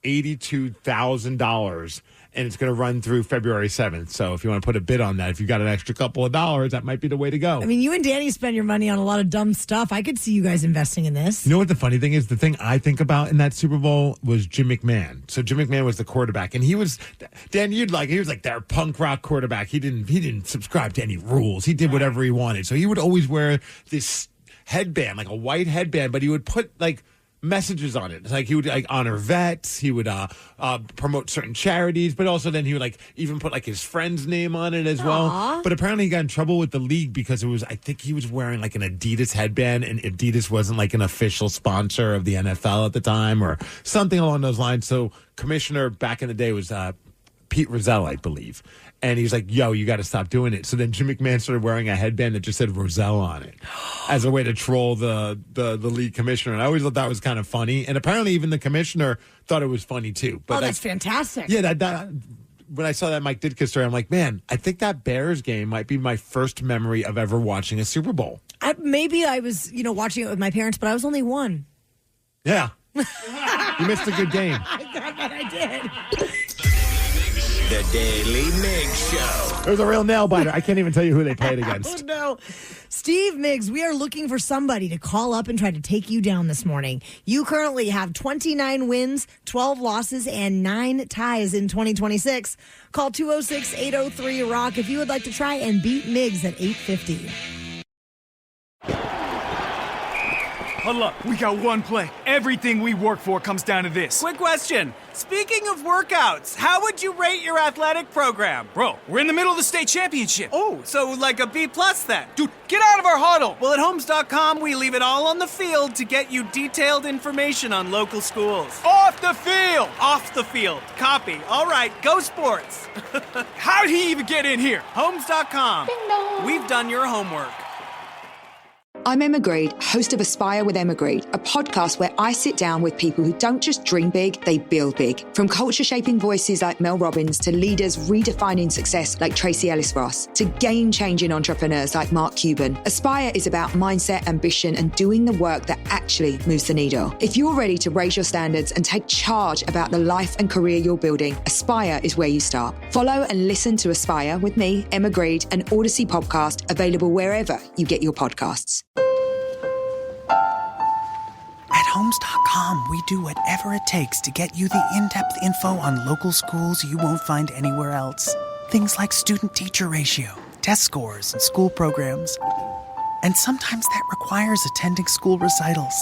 $82,000, and it's going to run through February 7th. So if you want to put a bid on that, if you got an extra couple of dollars, that might be the way to go. I mean, you and Danny spend your money on a lot of dumb stuff. I could see you guys investing in this. You know what the funny thing is? The thing I think about in that Super Bowl was Jim McMahon. So Jim McMahon was the quarterback, and he was, Dan, he was like their punk rock quarterback. He didn't subscribe to any rules. He did whatever he wanted. So he would always wear this headband, like a white headband, but he would put like messages on it. Like he would like honor vets, he would promote certain charities, but also then he would like even put like his friend's name on it as well. But apparently he got in trouble with the league because I think he was wearing like an Adidas headband, and Adidas wasn't like an official sponsor of the NFL at the time or something along those lines. So commissioner back in the day was Pete Rozelle, I believe. And he's like, yo, you got to stop doing it. So then Jim McMahon started wearing a headband that just said Rozelle on it as a way to troll the league commissioner. And I always thought that was kind of funny. And apparently even the commissioner thought it was funny too. But that's fantastic. Yeah, that when I saw that Mike Ditka story, I'm like, man, I think that Bears game might be my first memory of ever watching a Super Bowl. Maybe I was, watching it with my parents, but I was only one. Yeah. You missed a good game. I did. The Daily Migs Show. It was a real nail biter. I can't even tell you who they played against. Oh, no. Steve Migs, we are looking for somebody to call up and try to take you down this morning. You currently have 29 wins, 12 losses, and 9 ties in 2026. Call 206-803-ROCK if you would like to try and beat Migs at 850. Huddle up. We got one play. Everything we work for comes down to this. Quick question. Speaking of workouts, how would you rate your athletic program? Bro, we're in the middle of the state championship. Oh, so like a B+ then? Dude, get out of our huddle. Well, at Homes.com, we leave it all on the field to get you detailed information on local schools. Off the field. Off the field. Copy. All right, go sports. How did he even get in here? Homes.com. We've done your homework. I'm Emma Grade, host of Aspire with Emma Grade, a podcast where I sit down with people who don't just dream big, they build big. From culture-shaping voices like Mel Robbins to leaders redefining success like Tracy Ellis-Ross to game-changing entrepreneurs like Mark Cuban, Aspire is about mindset, ambition, and doing the work that actually moves the needle. If you're ready to raise your standards and take charge about the life and career you're building, Aspire is where you start. Follow and listen to Aspire with me, Emma Grade, an Odyssey podcast available wherever you get your podcasts. At Homes.com, we do whatever it takes to get you the in-depth info on local schools you won't find anywhere else. Things like student-teacher ratio, test scores, and school programs. And sometimes that requires attending school recitals.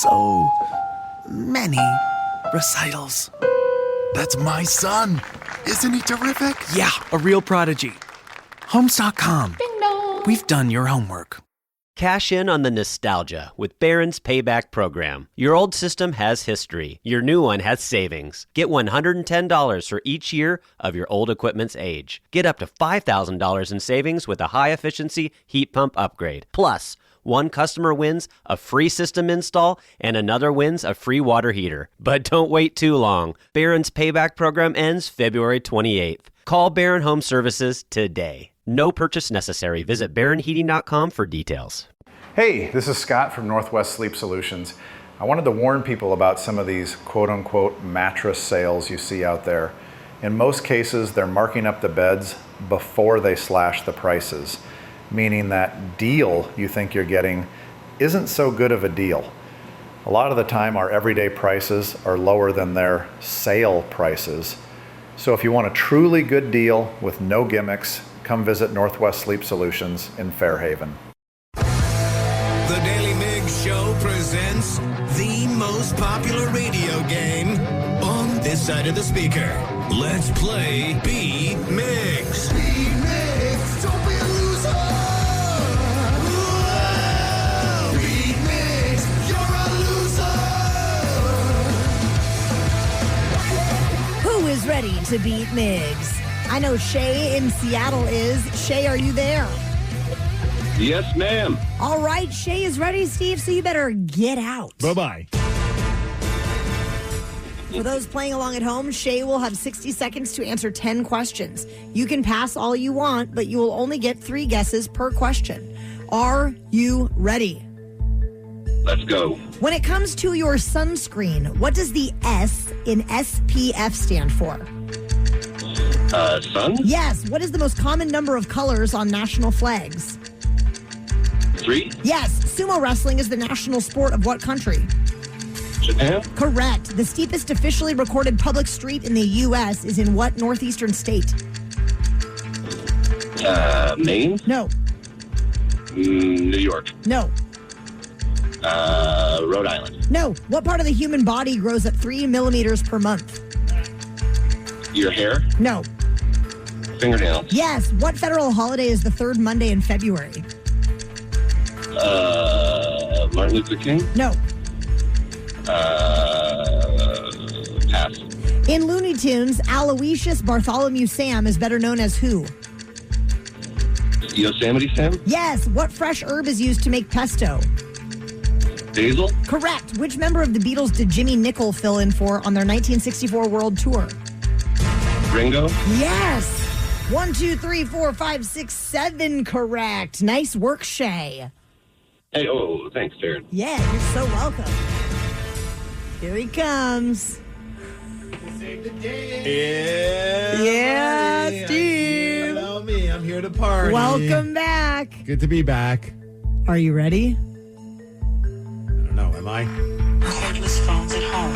So many recitals. That's my son. Isn't he terrific? Yeah, a real prodigy. Homes.com. Ding dong. We've done your homework. Cash in on the nostalgia with Barron's Payback Program. Your old system has history. Your new one has savings. Get $110 for each year of your old equipment's age. Get up to $5,000 in savings with a high-efficiency heat pump upgrade. Plus, one customer wins a free system install and another wins a free water heater. But don't wait too long. Barron's Payback Program ends February 28th. Call Barron Home Services today. No purchase necessary. Visit barronheating.com for details. Hey, this is Scott from Northwest Sleep Solutions. I wanted to warn people about some of these quote-unquote mattress sales you see out there. In most cases, they're marking up the beds before they slash the prices, meaning that deal you think you're getting isn't so good of a deal. A lot of the time, our everyday prices are lower than their sale prices. So if you want a truly good deal with no gimmicks, come visit Northwest Sleep Solutions in Fairhaven. The Daly Migs Show presents the most popular radio game on this side of the speaker. Let's play Beat Migs. Beat Migs, don't be a loser. Whoa. Beat Migs, you're a loser. Who is ready to beat Migs? I know Shay in Seattle is. Shay, are you there? Yes, ma'am. All right, Shay is ready, Steve, so you better get out. Bye-bye. For those playing along at home, Shay will have 60 seconds to answer 10 questions. You can pass all you want, but you will only get 3 guesses per question. Are you ready? Let's go. When it comes to your sunscreen, what does the S in SPF stand for? Sun? Yes. What is the most common number of colors on national flags? 3? Yes. Sumo wrestling is the national sport of what country? Japan? Correct. The steepest officially recorded public street in the U.S. is in what northeastern state? Maine? No. New York? No. Rhode Island? No. What part of the human body grows at 3 millimeters per month? Your hair? No. Fingernails? Yes. What federal holiday is the third Monday in February? Martin Luther King? No. Pass. In Looney Tunes, Aloysius Bartholomew Sam is better known as who? Yosemite Sam? Yes. What fresh herb is used to make pesto? Basil? Correct. Which member of the Beatles did Jimmy Nicol fill in for on their 1964 world tour? Ringo? Yes. 1, 2, 3, 4, 5, 6, 7 correct. Nice work, Shay. Hey, thanks, Darren. Yeah, you're so welcome. Here he comes. Yeah, Steve. Hello, me. I'm here to party. Welcome back. Good to be back. Are you ready? I don't know. Am I? Cordless phones at home.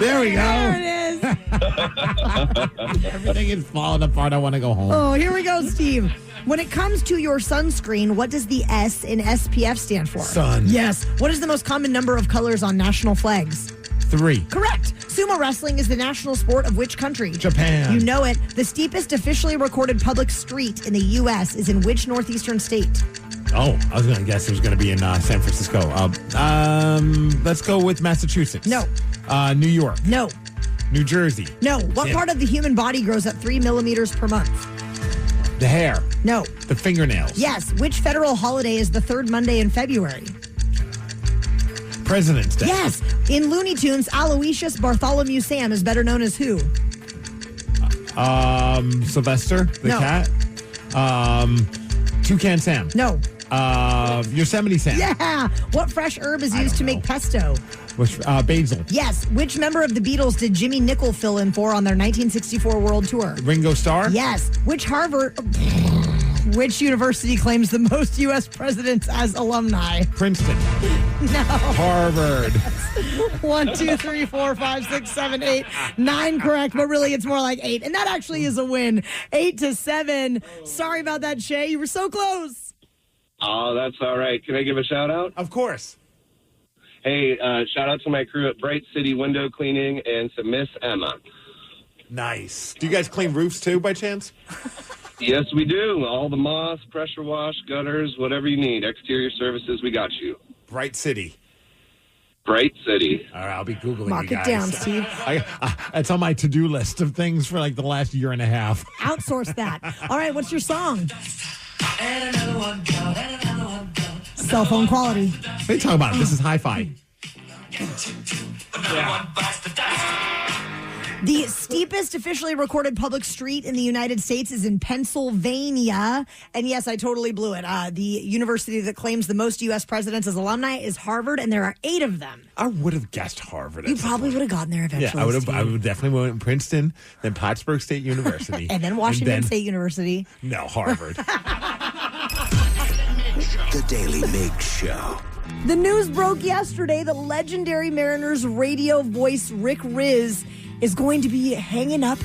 There we go. There it is. Everything is falling apart. I want to go home. Oh, here we go, Steve. When it comes to your sunscreen, what does the S in SPF stand for? Sun. Yes. What is the most common number of colors on national flags? 3. Correct. Sumo wrestling is the national sport of which country? Japan. You know it. The steepest officially recorded public street in the U.S. is in which northeastern state? Oh, I was going to guess it was going to be in San Francisco. Let's go with Massachusetts. No. New York. No. New Jersey. No. What part of the human body grows at 3 millimeters per month? The hair. No. The fingernails. Yes. Which federal holiday is the third Monday in February? President's Day. Yes. In Looney Tunes, Aloysius Bartholomew Sam is better known as who? Sylvester, the No. cat. Toucan Sam. No. Yosemite Sam. Yeah. What fresh herb is used to make pesto? Which, basil. Yes. Which member of the Beatles did Jimmy Nicol fill in for on their 1964 World Tour? Ringo Starr. Yes. Which university claims the most U.S. presidents as alumni? Princeton. No. Harvard. 1, 2, 3, 4, 5, 6, 7, 8, 9 correct, but really it's more like 8. And that actually is a win. 8-7. Sorry about that, Shay. You were so close. Oh, that's all right. Can I give a shout out? Of course. Hey, shout out to my crew at Bright City Window Cleaning and to Miss Emma. Nice. Do you guys clean roofs too, by chance? Yes, we do. All the moss, pressure wash, gutters, whatever you need. Exterior services, we got you. Bright City. Bright City. All right, I'll be Googling Mark you it guys. down, Steve. It's on my to-do list of things for like the last year and a half. Outsource that. All right, what's your song? Cell phone quality. What are you talking about? This is hi-fi. The steepest officially recorded public street in the United States is in Pennsylvania. And yes, I totally blew it. The university that claims the most U.S. presidents as alumni is Harvard, and there are 8 of them. I would have guessed Harvard. You probably would have gotten there eventually. Yeah, I would have. Steve. I would definitely went to Princeton, then Plattsburgh State University, And then Washington State University. No, Harvard. The Daily Migs Show. The news broke yesterday that legendary Mariners radio voice Rick Riz is going to be hanging up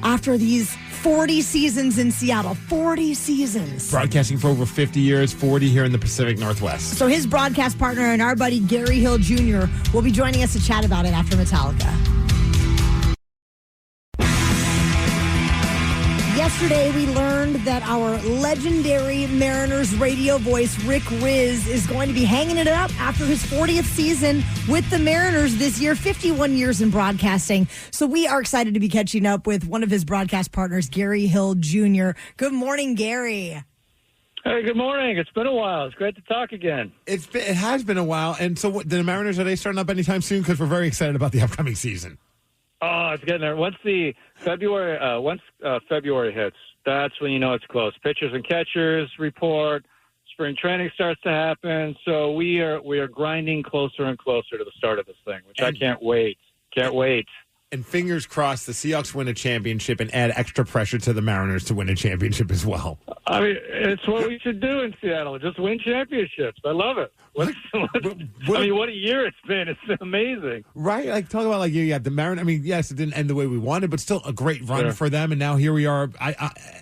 after these 40 seasons in Seattle. 40 seasons. Broadcasting for over 50 years, 40 here in the Pacific Northwest. So his broadcast partner and our buddy Gary Hill Jr. will be joining us to chat about it after Metallica. Yesterday, we learned that our legendary Mariners radio voice, Rick Riz, is going to be hanging it up after his 40th season with the Mariners this year, 51 years in broadcasting. So we are excited to be catching up with one of his broadcast partners, Gary Hill Jr. Good morning, Gary. Hey, good morning. It's been a while. It's great to talk again. It has been a while. And so the Mariners, are they starting up anytime soon? Because we're very excited about the upcoming season. Oh, it's getting there. Once February hits, that's when you know it's close. Pitchers and catchers report. Spring training starts to happen. So we are grinding closer and closer to the start of this thing, which I can't wait. Can't wait. And fingers crossed the Seahawks win a championship and add extra pressure to the Mariners to win a championship as well. I mean, it's what we should do in Seattle. Just win championships. I love it. What a year it's been. It's amazing. Right? Like, talk about, like, you had the Mariners. I mean, yes, it didn't end the way we wanted, but still a great run for them. And now here we are.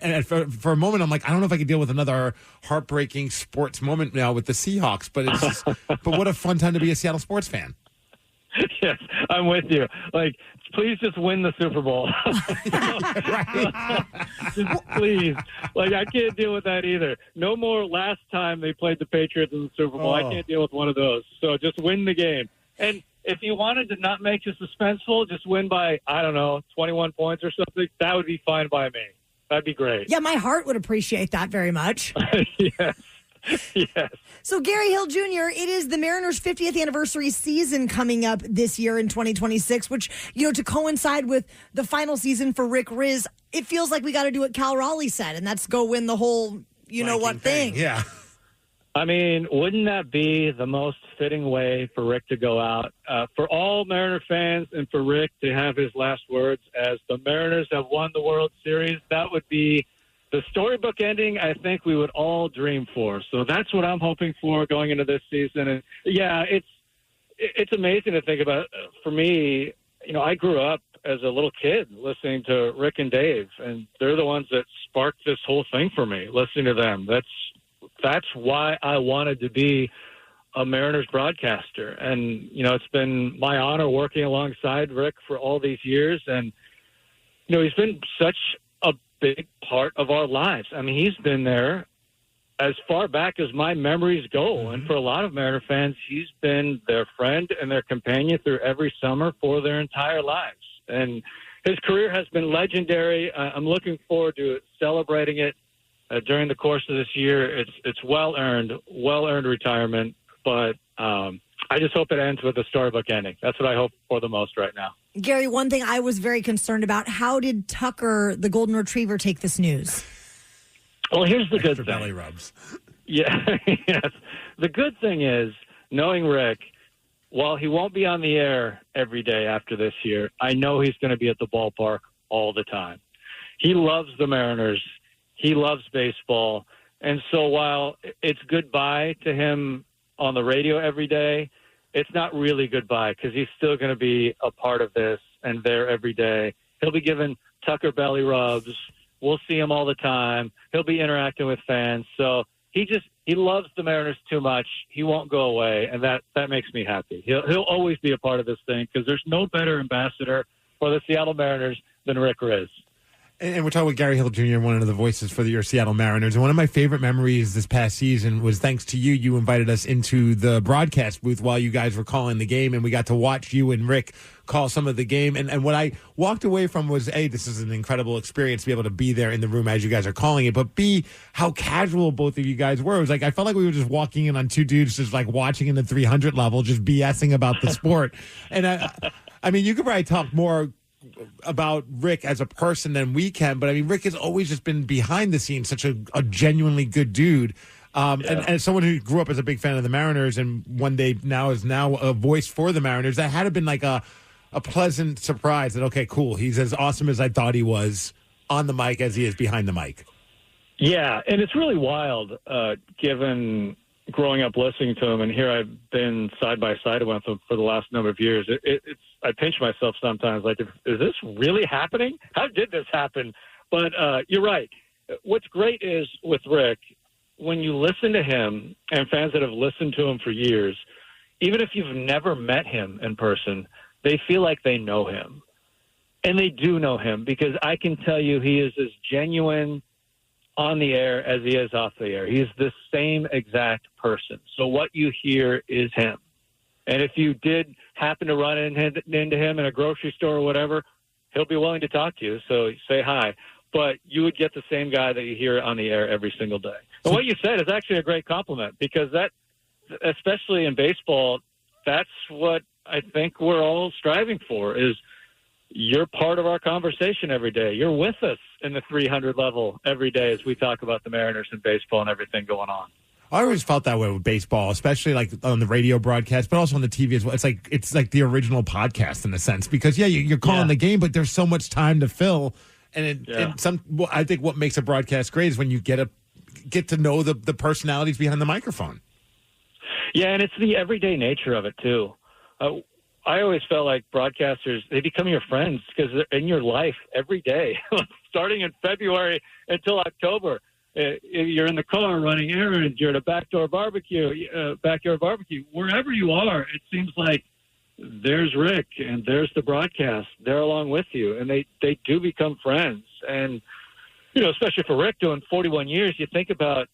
And for a moment, I'm like, I don't know if I could deal with another heartbreaking sports moment now with the Seahawks, but it's just, but what a fun time to be a Seattle sports fan. Yes, I'm with you. Like, please just win the Super Bowl. Just please. Like, I can't deal with that either. No more last time they played the Patriots in the Super Bowl. I can't deal with one of those. So just win the game. And if you wanted to not make it suspenseful, just win by, 21 points or something, that would be fine by me. That'd be great. Yeah, my heart would appreciate that very much. Yes. Yes. So, Gary Hill Jr., it is the Mariners' 50th anniversary season coming up this year in 2026, which, to coincide with the final season for Rick Riz, it feels like we got to do what Cal Raleigh said, and that's go win the whole you-know-what thing. Yeah. I mean, wouldn't that be the most fitting way for Rick to go out? For all Mariner fans and for Rick to have his last words as the Mariners have won the World Series, that would be the storybook ending I think we would all dream for. So that's what I'm hoping for going into this season. And, yeah, it's amazing to think about. For me, I grew up as a little kid listening to Rick and Dave, and they're the ones that sparked this whole thing for me, listening to them. That's why I wanted to be a Mariners broadcaster. And, it's been my honor working alongside Rick for all these years. And, he's been such a big part of our lives. I mean, he's been there as far back as my memories go. And for a lot of Mariner fans, he's been their friend and their companion through every summer for their entire lives. And his career has been legendary. I'm looking forward to celebrating it during the course of this year. It's well-earned retirement, but I just hope it ends with a storybook ending. That's what I hope for the most right now. Gary, one thing I was very concerned about, how did Tucker, the golden retriever, take this news? Well, here's the good thing. Belly rubs. Yeah, yes. The good thing is, knowing Rick, while he won't be on the air every day after this year, I know he's going to be at the ballpark all the time. He loves the Mariners. He loves baseball. And so while it's goodbye to him on the radio every day, it's not really goodbye because he's still going to be a part of this and there every day. He'll be giving Tucker belly rubs. We'll see him all the time. He'll be interacting with fans. So he loves the Mariners too much. He won't go away, and that makes me happy. He'll always be a part of this thing because there's no better ambassador for the Seattle Mariners than Rick Riz. And we're talking with Gary Hill Jr., one of the voices for your Seattle Mariners. And one of my favorite memories this past season was thanks to you. You invited us into the broadcast booth while you guys were calling the game, and we got to watch you and Rick call some of the game. And what I walked away from was, A, this is an incredible experience to be able to be there in the room as you guys are calling it, but B, how casual both of you guys were. It was like, I felt like we were just walking in on two dudes just like watching in the 300 level, just BSing about the sport. And I mean, you could probably talk more about Rick as a person than we can, but I mean, Rick has always just been behind the scenes, such a genuinely good dude. And as someone who grew up as a big fan of the Mariners and one day is now a voice for the Mariners, that had to been like a pleasant surprise that, okay, cool, he's as awesome as I thought he was on the mic as he is behind the mic. Yeah, and it's really wild, given growing up listening to him, and here I've been side by side with him for the last number of years. I pinch myself sometimes, like, is this really happening? How did this happen? But you're right. What's great is with Rick, when you listen to him, and fans that have listened to him for years, even if you've never met him in person, they feel like they know him. And they do know him, because I can tell you he is as genuine on the air as he is off the air. He's the same exact person. So what you hear is him. And if you did happen to run into him in a grocery store or whatever, he'll be willing to talk to you. So say hi. But you would get the same guy that you hear on the air every single day. And what you said is actually a great compliment, because that, especially in baseball, that's what I think we're all striving for, is you're part of our conversation every day. You're with us in the 300 level every day as we talk about the Mariners and baseball and everything going on. I always felt that way with baseball, especially like on the radio broadcast, but also on the TV as well. It's like the original podcast in a sense, because you're calling the game, but there's so much time to fill, and I think what makes a broadcast great is when you get to know the personalities behind the microphone. Yeah, and it's the everyday nature of it too. I always felt like broadcasters, they become your friends because they're in your life every day, starting in February until October. You're in the car running errands, you're at a backyard barbecue, wherever you are, it seems like there's Rick and there's the broadcast. They're along with you, and they do become friends. And, especially for Rick doing 41 years, you think about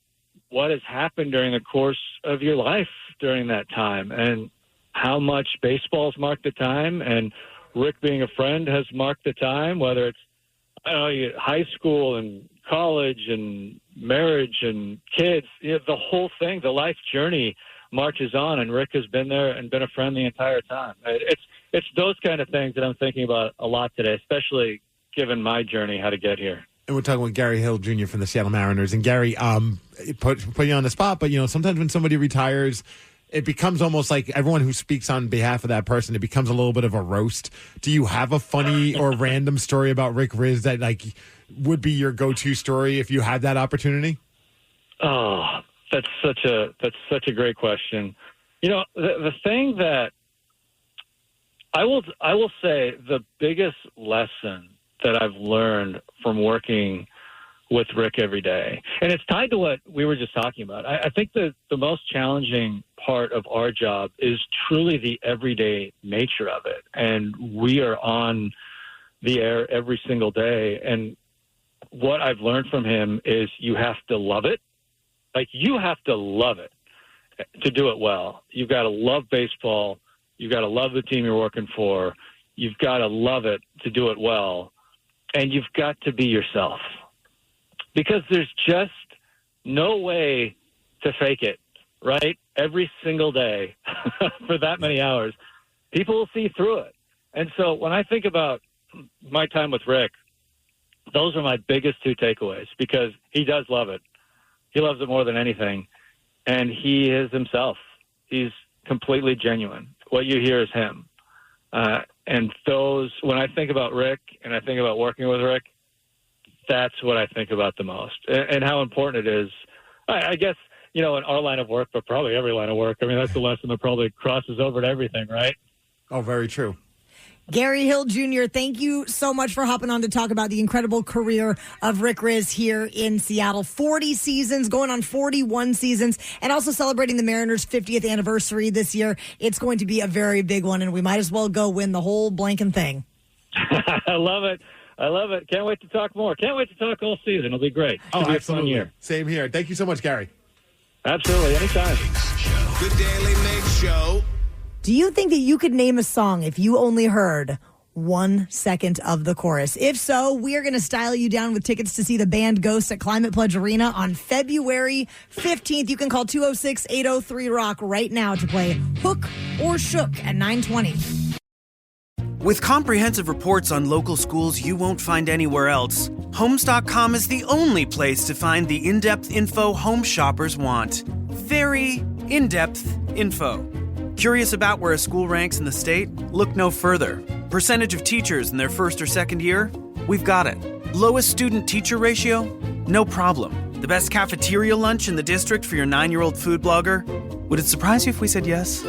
what has happened during the course of your life during that time and how much baseball's marked the time, and Rick being a friend has marked the time, whether it's high school and college and marriage and kids, the whole thing, the life journey marches on, and Rick has been there and been a friend the entire time. It's those kind of things that I'm thinking about a lot today, especially given my journey, how to get here. And we're talking with Gary Hill Jr. from the Seattle Mariners. And Gary, put you on the spot, but sometimes when somebody retires, it becomes almost like everyone who speaks on behalf of that person, it becomes a little bit of a roast. Do you have a funny or random story about Rick Riz that would be your go-to story if you had that opportunity? Oh, that's such a great question. The thing that I will say the biggest lesson that I've learned from working with Rick every day, and it's tied to what we were just talking about. I think the most challenging part of our job is truly the everyday nature of it. And we are on the air every single day. And what I've learned from him is you have to love it. Like, you have to love it to do it well. You've got to love baseball. You've got to love the team you're working for. You've got to love it to do it well. And you've got to be yourself. Because there's just no way to fake it, right? Every single day for that many hours, people will see through it. And so when I think about my time with Rick, those are my biggest two takeaways, because he does love it. He loves it more than anything. And he is himself. He's completely genuine. What you hear is him. And when I think about Rick and I think about working with Rick, that's what I think about the most, and how important it is. I guess, in our line of work, but probably every line of work. I mean, that's the lesson that probably crosses over to everything, right? Oh, very true. Gary Hill Jr., thank you so much for hopping on to talk about the incredible career of Rick Rizzs here in Seattle. 40 seasons, going on 41 seasons, and also celebrating the Mariners' 50th anniversary this year. It's going to be a very big one, and we might as well go win the whole blanking thing. I love it. I love it. Can't wait to talk more. Can't wait to talk all season. It'll be great. It'll be absolutely. A fun year. Same here. Thank you so much, Gary. Absolutely. Anytime. The Daily Migs Show. Do you think that you could name a song if you only heard 1 second of the chorus? If so, we are going to style you down with tickets to see the band Ghost at Climate Pledge Arena on February 15th. You can call 206-803-ROCK right now to play Hook or Shook at 920. With comprehensive reports on local schools you won't find anywhere else, Homes.com is the only place to find the in-depth info home shoppers want. Very in-depth info. Curious about where a school ranks in the state? Look no further. Percentage of teachers in their first or second year? We've got it. Lowest student-teacher ratio? No problem. The best cafeteria lunch in the district for your 9-year-old food blogger? Would it surprise you if we said yes?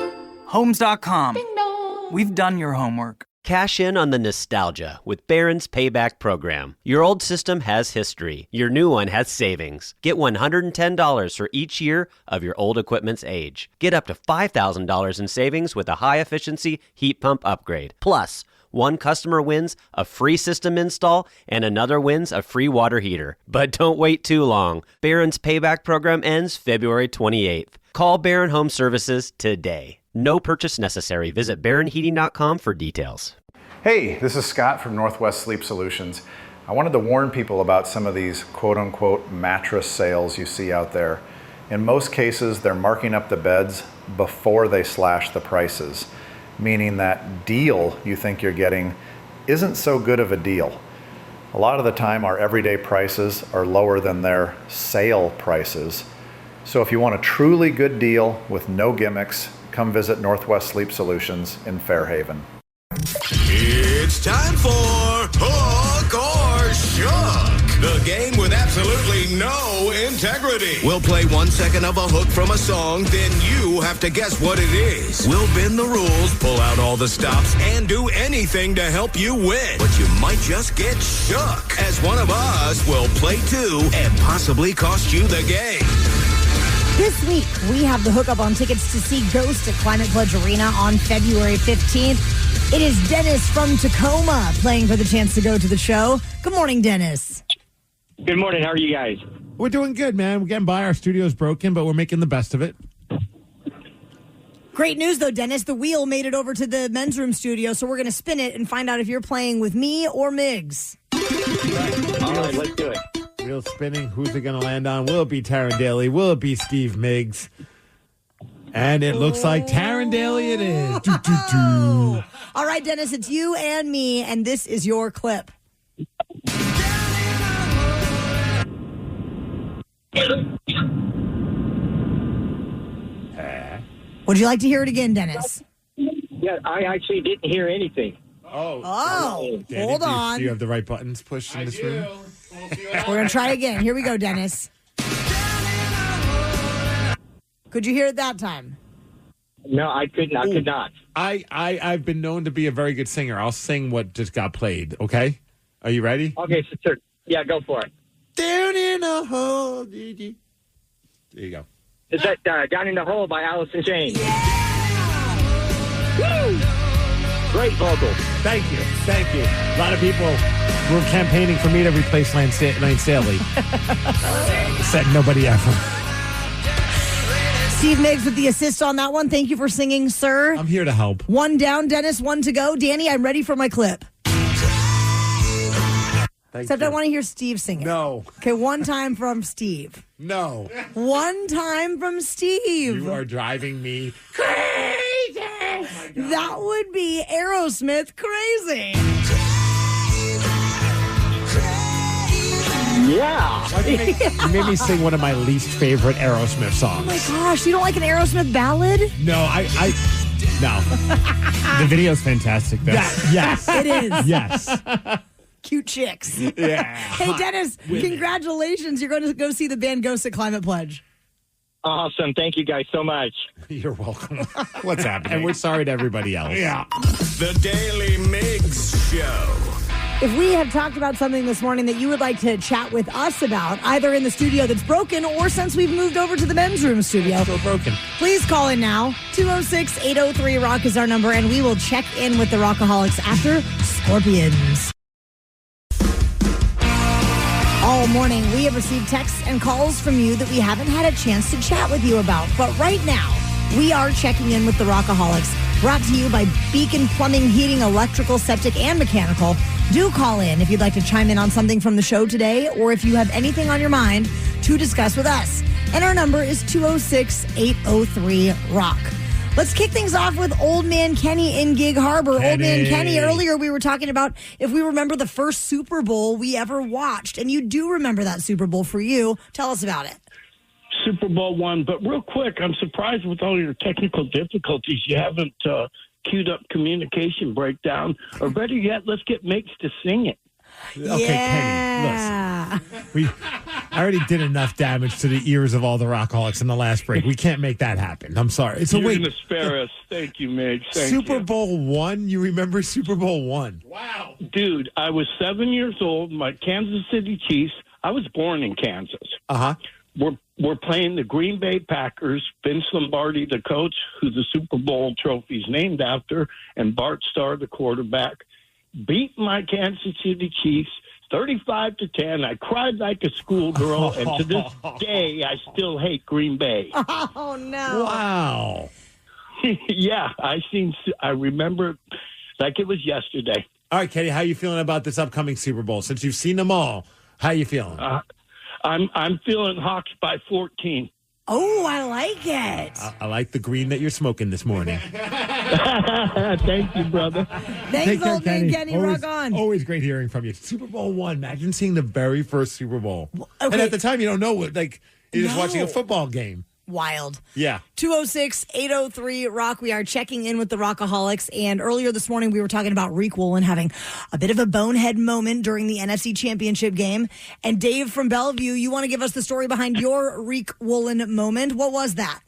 Homes.com. Ding dong. We've done your homework. Cash in on the nostalgia with Barron's Payback Program. Your old system has history. Your new one has savings. Get $110 for each year of your old equipment's age. Get up to $5,000 in savings with a high-efficiency heat pump upgrade. Plus, one customer wins a free system install and another wins a free water heater. But don't wait too long. Barron's Payback Program ends February 28th. Call Barron Home Services today. No purchase necessary. Visit barronheating.com for details. Hey, this is Scott from Northwest Sleep Solutions. I wanted to warn people about some of these quote-unquote mattress sales you see out there. In most cases, they're marking up the beds before they slash the prices, meaning that deal you think you're getting isn't so good of a deal. A lot of the time, our everyday prices are lower than their sale prices. So if you want a truly good deal with no gimmicks, come visit Northwest Sleep Solutions in Fairhaven. It's time for Hook or Shook, the game with absolutely no integrity. We'll play 1 second of a hook from a song, then you have to guess what it is. We'll bend the rules, pull out all the stops, and do anything to help you win. But you might just get shook, as one of us will play too and possibly cost you the game. This week, we have the hookup on tickets to see Ghost at Climate Pledge Arena on February 15th. It is Dennis from Tacoma playing for the chance to go to the show. Good morning, Dennis. Good morning. How are you guys? We're doing good, man. We're getting by. Our studio's broken, but we're making the best of it. Great news, though, Dennis. The wheel made it over to the men's room studio, so we're going to spin it and find out if you're playing with me or Migs. All right, let's do it. Wheel spinning. Who's it going to land on? Will it be Taryn Daly? Will it be Steve Migs? And it looks like Taryn Daly it is. All right, Dennis, it's you and me, and this is your clip. Would you like to hear it again, Dennis? Yeah, I actually didn't hear anything. Oh, Danny, hold on. Do you have the right buttons pushed in this room? We're going to try again. Here we go, Dennis. Could you hear it that time? No, I couldn't. I could not. I've been known to be a very good singer. I'll sing what just got played. Okay, are you ready? Okay, so sir, yeah, go for it. Down in a hole, did you? There you go. Is that "Down in the Hole" by Alice in Chains? Woo! Great vocal. Thank you. A lot of people were campaigning for me to replace Lance Daly. Said nobody ever. Steve Migs with the assist on that one. Thank you for singing, sir. I'm here to help. One down, Dennis, one to go. Danny, I'm ready for my clip. Except I want to hear Steve sing it. No. Okay, one time from Steve. No. One time from Steve. You are driving me crazy. That would be Aerosmith Crazy. Yeah. You made me sing one of my least favorite Aerosmith songs. Oh my gosh, you don't like an Aerosmith ballad? No, no. The video's fantastic, though. Yes. It is. Yes. Cute chicks. Yeah. Hey, Dennis, congratulations. You're going to go see the band Ghost at Climate Pledge. Awesome. Thank you guys so much. You're welcome. What's happening? And we're sorry to everybody else. Yeah. The Daily Migs Show. If we have talked about something this morning that you would like to chat with us about, either in the studio that's broken or since we've moved over to the men's room studio, still broken, please call in now. 206-803-ROCK is our number, and we will check in with the Rockaholics after Scorpions. All morning, we have received texts and calls from you that we haven't had a chance to chat with you about. But right now, we are checking in with the Rockaholics, brought to you by Beacon Plumbing, Heating, Electrical, Septic, and Mechanical. Do call in if you'd like to chime in on something from the show today, or if you have anything on your mind to discuss with us. And our number is 206-803-ROCK. Let's kick things off with Old Man Kenny in Gig Harbor. Old Man Kenny, earlier we were talking about if we remember the first Super Bowl we ever watched, and you do remember that Super Bowl for you. Tell us about it. Super Bowl one, but real quick, I'm surprised with all your technical difficulties. You haven't queued up communication breakdown, or better yet, let's get Migs to sing it. Okay, Kenny, listen. I already did enough damage to the ears of all the Rockaholics in the last break. We can't make that happen. I'm sorry. So You're wait, going to spare us. Thank you, Migs. Thank Super you. Bowl one? You remember Super Bowl one? Wow. Dude, I was 7 years old. My Kansas City Chiefs. I was born in Kansas. Uh-huh. We're playing the Green Bay Packers. Vince Lombardi, the coach, who the Super Bowl trophy is named after, and Bart Starr, the quarterback, beat my Kansas City Chiefs 35-10. I cried like a schoolgirl, and to this day, I still hate Green Bay. Oh, no. Wow. Yeah, I remember like it was yesterday. All right, Kenny, how you feeling about this upcoming Super Bowl? Since you've seen them all, how you feeling? I'm feeling Hawks by 14. Oh, I like it. I like the green that you're smoking this morning. Thank you, brother. Thanks, Old Man Kenny. Rock on. Always great hearing from you. Super Bowl one. Imagine seeing the very first Super Bowl. Okay. And at the time, you don't know what, like, you're just watching a football game. Wild. Yeah. 206-803-ROCK. We are checking in with the Rockaholics. And earlier this morning, we were talking about Reek Woolen having a bit of a bonehead moment during the NFC Championship game. And Dave from Bellevue, you want to give us the story behind your Reek Woolen moment. What was that?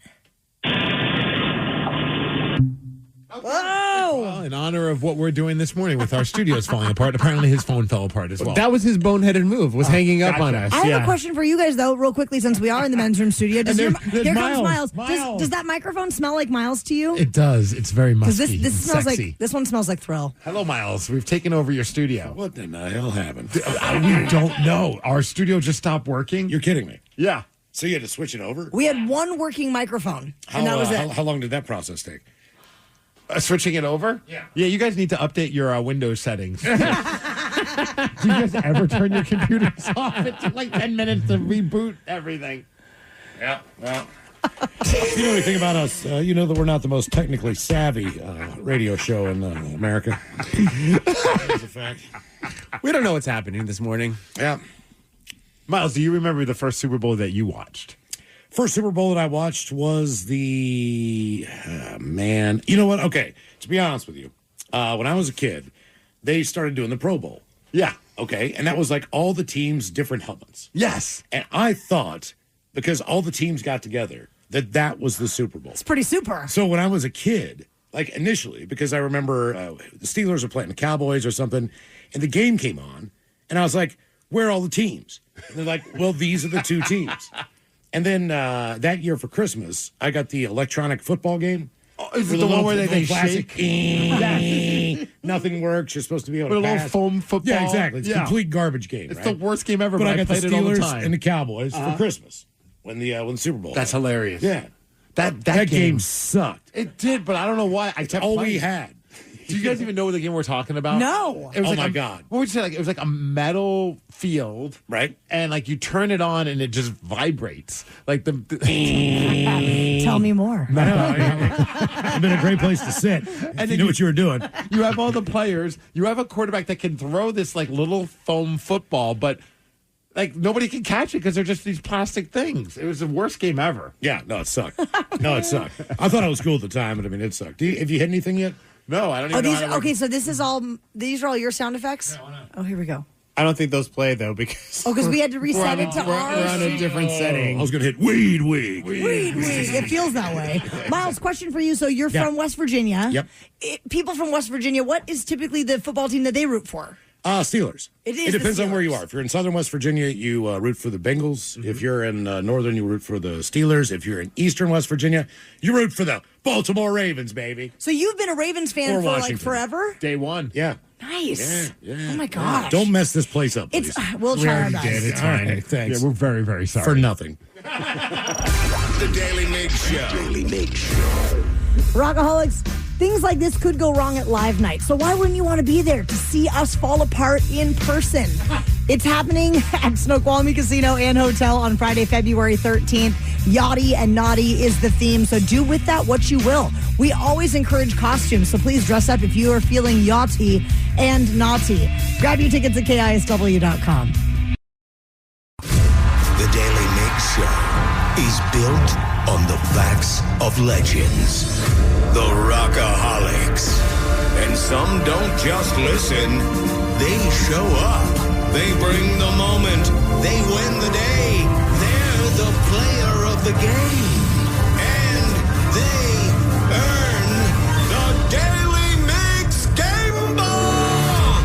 Oh! Well, in honor of what we're doing this morning with our studios falling apart, apparently his phone fell apart as well. That was his boneheaded move, was hanging up on us. I have a question for you guys, though, real quickly, since we are in the men's room studio. Here Miles. comes Miles. Does that microphone smell like Miles to you? It does. It's very musky. Because this smells sexy. like, this one smells like Thrill. Hello, Miles. We've taken over your studio. What in the hell happened? We don't know. Our studio just stopped working. You're kidding me. Yeah. So you had to switch it over? We had one working microphone, and that was it. How long did that process take? Switching it over? Yeah. Yeah, you guys need to update your Windows settings. Do you guys ever turn your computers off? It took like 10 minutes to reboot everything. Yeah, well. If you know anything about us, you know that we're not the most technically savvy radio show in America. That's a fact. We don't know what's happening this morning. Yeah. Miles, do you remember the first Super Bowl that you watched? First Super Bowl that I watched was the man. You know what? Okay, to be honest with you, when I was a kid, they started doing the Pro Bowl. Yeah. Okay, and that was like all the teams' different helmets. Yes. And I thought, because all the teams got together, that was the Super Bowl. It's pretty super. So when I was a kid, like initially, because I remember the Steelers were playing the Cowboys or something, and the game came on, and I was like, where are all the teams? And they're like, well, these are the two teams. And then that year for Christmas, I got the electronic football game. Oh, is it the one where they shake? Nothing works. You're supposed to be able With to a pass. little foam football. Yeah, exactly. It's a complete garbage game. It's right? the worst game ever, but I I got the played it all the Steelers time. and the Cowboys for Christmas when the Super Bowl. That's happened. hilarious. Yeah, that game sucked. It did, but I don't know why. I kept all playing. we had. Do you guys even know what the game we're talking about? No. It was Oh like my a- God. What would you say? Like it was like a metal field, right? And like you turn it on and it just vibrates. Like the. Tell me more. It'd been a great place to sit. And you knew what you were doing. You have all the players. You have a quarterback that can throw this like little foam football, but like nobody can catch it because they're just these plastic things. It was the worst game ever. Yeah, no, it sucked. I thought it was cool at the time, but I mean, it sucked. Have you hit anything yet? No, I don't Oh, even these know. okay. So these are all your sound effects. Oh, here we go. I don't think those play though because Oh, because we had to reset it to we're ours. on a different setting. I was going to hit weed. It feels that way. Miles, question for you. So you're Yeah. from West Virginia. Yep. People from West Virginia, what is typically the football team that they root for? Steelers. It is It depends the on where you Steelers. are. If you're in southern West Virginia, you root for the Bengals. If you're in northern, you root for the Steelers. If you're in eastern West Virginia, you root for the Baltimore Ravens, baby. So you've been a Ravens fan Or for like Washington. forever? Day one. Yeah. Nice. Yeah. Oh my gosh. Don't mess this place up, please. We'll try our best. It's All fine. right, thanks. Yeah, we're very, very sorry. For nothing. The Daily Migs Show. Rockaholics, things like this could go wrong at live night. So why wouldn't you want to be there to see us fall apart in person? It's happening at Snoqualmie Casino and Hotel on Friday, February 13th. Yachty and naughty is the theme, so do with that what you will. We always encourage costumes, so please dress up if you are feeling yachty and naughty. Grab your tickets at KISW.com. The Daily Migs Show is built on the backs of legends. The Rockaholics. And some don't just listen, they show up. They bring the moment. They win the day. They're the player of the game. And they earn the Daily Migs Game Ball.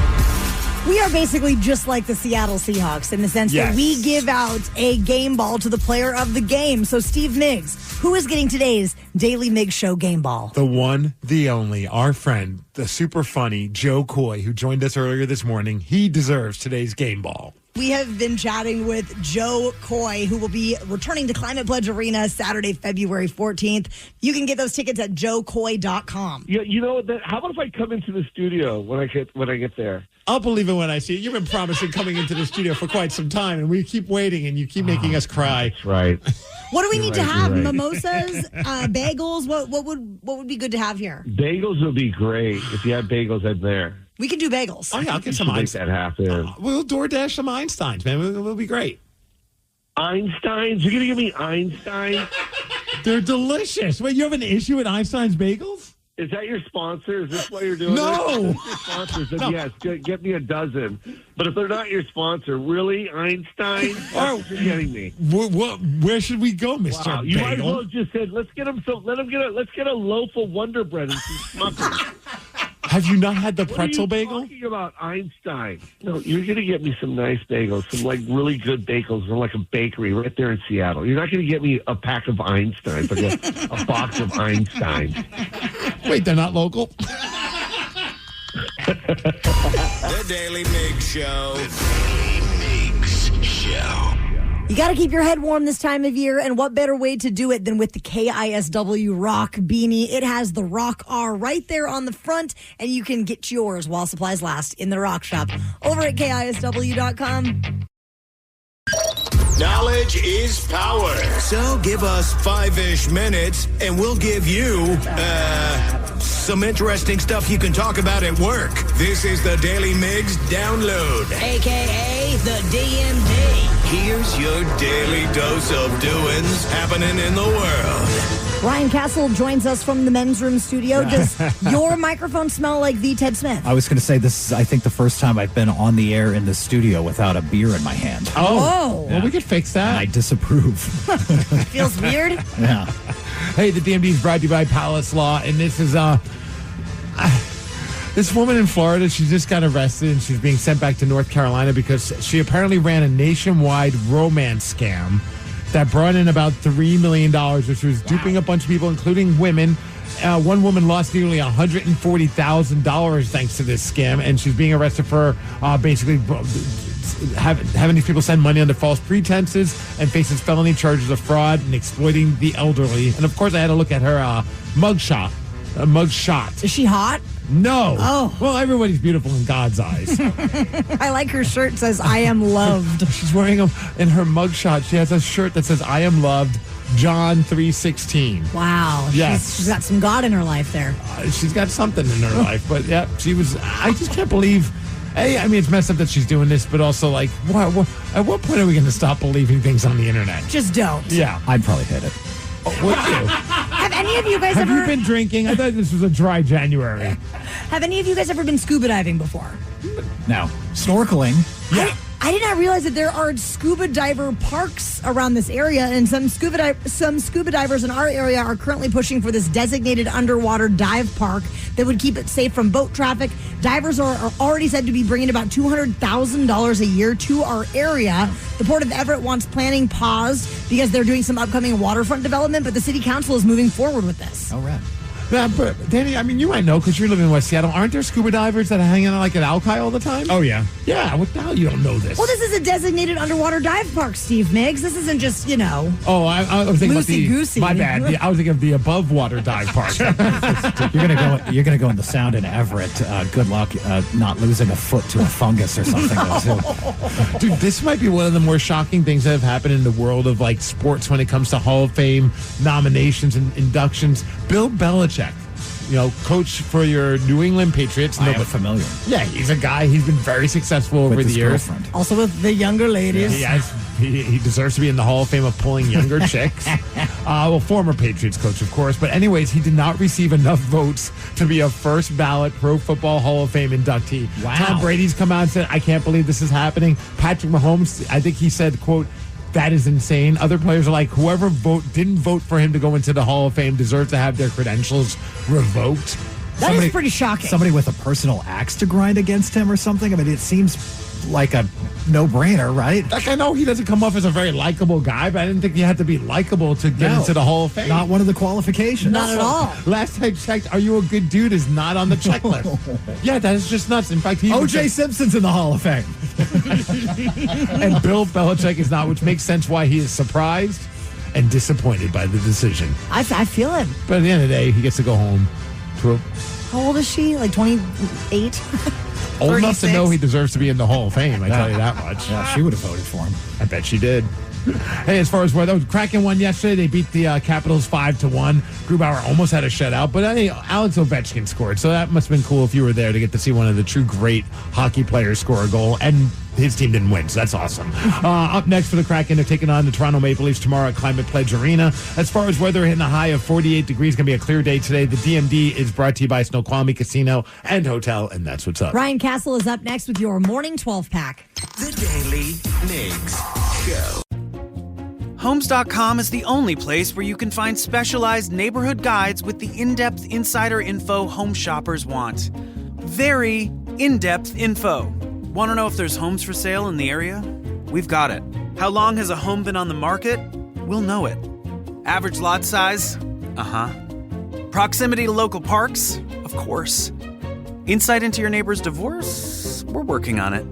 We are basically just like the Seattle Seahawks in the sense that we give out a game ball to the player of the game. So, Steve Migs, who is getting today's Daily Migs Show game ball? The one, the only, our friend, the super funny Joe Coy, who joined us earlier this morning. He deserves today's game ball. We have been chatting with Joe Coy, who will be returning to Climate Pledge Arena Saturday, February 14th. You can get those tickets at joecoy.com. You know, how about if I come into the studio when I get there? I'll believe it when I see it. You've been promising coming into the studio for quite some time, and we keep waiting, and you keep making us cry. That's right. What do we need to have? right. Mimosas, bagels? What would be good to have here? Bagels would be great if you had bagels in there. We can do bagels. Oh, yeah, I'll get some Make Einstein. that happen. We'll DoorDash some Einsteins, man. We'll be great. Einsteins? You're gonna give me Einstein? They're delicious. Wait, you have an issue with Einstein's bagels? Is that your sponsor? Is this why you're doing No. this? If it's your sponsor, then yes, get me a dozen. But if they're not your sponsor, really, Einstein? Oh. You're getting me. Where should we go, Mr. Wow, you might as well Bagel? have just said, let's get a loaf of Wonder Bread and some Smuckers. Have you not had the What pretzel are you bagel? talking about Einstein? No, you're going to get me some nice bagels, some like really good bagels from like a bakery right there in Seattle. You're not going to get me a pack of Einstein, but a box of Einstein. Wait, they're not local? The Daily Migs Show. The Daily Migs Show. You got to keep your head warm this time of year, and what better way to do it than with the KISW Rock Beanie? It has the Rock R right there on the front, and you can get yours while supplies last in the Rock Shop over at KISW.com. Knowledge is power. So give us 5-ish minutes, and we'll give you, some interesting stuff you can talk about at work. This is the Daily Migs Download. AKA the DMD. Here's your daily dose of doings happening in the world. Ryan Castle joins us from the men's room studio. Does your microphone smell like the Ted Smith? I was going to say this is, I think, the first time I've been on the air in the studio without a beer in my hand. Oh. Well, we could fix that. And I disapprove. Feels weird. Yeah. Hey, the DMD is brought to you by Palace Law, and this is this woman in Florida. She just got arrested, and she's being sent back to North Carolina because she apparently ran a nationwide romance scam that brought in about $3 million, which was duping a bunch of people, including women. One woman lost nearly $140,000 thanks to this scam, and she's being arrested for basically having these people send money under false pretenses and faces felony charges of fraud and exploiting the elderly. And of course, I had to look at her mugshot. Is she hot? No. Oh. Well, everybody's beautiful in God's eyes. I like her shirt says, I am loved. She's wearing in her mugshot. She has a shirt that says, I am loved, John 3:16. Wow. Yes. She's got some God in her life there. She's got something in her life. But yeah, I just can't believe. I mean, it's messed up that she's doing this, but also, like, at what point are we going to stop believing things on the internet? Just don't. Yeah. I'd probably hit it. Would you? Have any of you guys Have you been drinking? I thought this was a dry January. Have any of you guys ever been scuba diving before? No. Snorkeling. Yeah. I did not realize that there are scuba diver parks around this area, and some scuba divers in our area are currently pushing for this designated underwater dive park that would keep it safe from boat traffic. Divers are already said to be bringing about $200,000 a year to our area. The Port of Everett wants planning paused because they're doing some upcoming waterfront development, but the city council is moving forward with this. All right. Yeah, but Danny, I mean, you might know because you live in West Seattle. Aren't there scuba divers that are hanging out like at Alki all the time? Oh, yeah. Yeah, what the hell? You don't know this. Well, this is a designated underwater dive park, Steve Migs. This isn't just, Oh, I was thinking loosey-goosey. My bad. I was thinking of the above water dive park. You're gonna go in the Sound in Everett. Good luck not losing a foot to a fungus or something. Dude, this might be one of the more shocking things that have happened in the world of like sports when it comes to Hall of Fame nominations and inductions. Bill Belichick, coach for your New England Patriots. I am familiar. Yeah, he's a guy. He's been very successful over With the his years. girlfriend. Also with the younger ladies. He deserves to be in the Hall of Fame of pulling younger chicks. Former Patriots coach, of course. But anyways, he did not receive enough votes to be a first ballot Pro Football Hall of Fame inductee. Wow. Tom Brady's come out and said, I can't believe this is happening. Patrick Mahomes, I think he said, quote, that is insane. Other players are like, whoever didn't vote for him to go into the Hall of Fame deserves to have their credentials revoked. That is pretty shocking. Somebody with a personal axe to grind against him or something? I mean, it seems like a no-brainer, right? Like, I know he doesn't come off as a very likable guy, but I didn't think you had to be likable to get into the Hall of Fame. Not one of the qualifications. Not at all. Last I checked, are you a good dude is not on the checklist. Yeah, that is just nuts. In fact, O.J. Simpson's in the Hall of Fame. And Bill Belichick is not, which makes sense why he is surprised and disappointed by the decision. I feel him. But at the end of the day, he gets to go home to How old is she? Like 28? old enough to know he deserves to be in the Hall of Fame. I tell you that much. Yeah, she would have voted for him. I bet she did. Hey, as far as weather, Kraken won yesterday. They beat the Capitals 5-1. Grubauer almost had a shutout, but hey, Alex Ovechkin scored, so that must have been cool if you were there to get to see one of the true great hockey players score a goal, and his team didn't win, so that's awesome. Up next for the Kraken, they're taking on the Toronto Maple Leafs tomorrow at Climate Pledge Arena. As far as weather, hitting a high of 48 degrees, going to be a clear day today. The DMD is brought to you by Snoqualmie Casino and Hotel, and that's what's up. Ryan Castle is up next with your morning 12-pack. The Daily Migs Show. Homes.com is the only place where you can find specialized neighborhood guides with the in-depth insider info home shoppers want. Very in-depth info. Want to know if there's homes for sale in the area? We've got it. How long has a home been on the market? We'll know it. Average lot size? Proximity to local parks? Of course. Insight into your neighbor's divorce? We're working on it.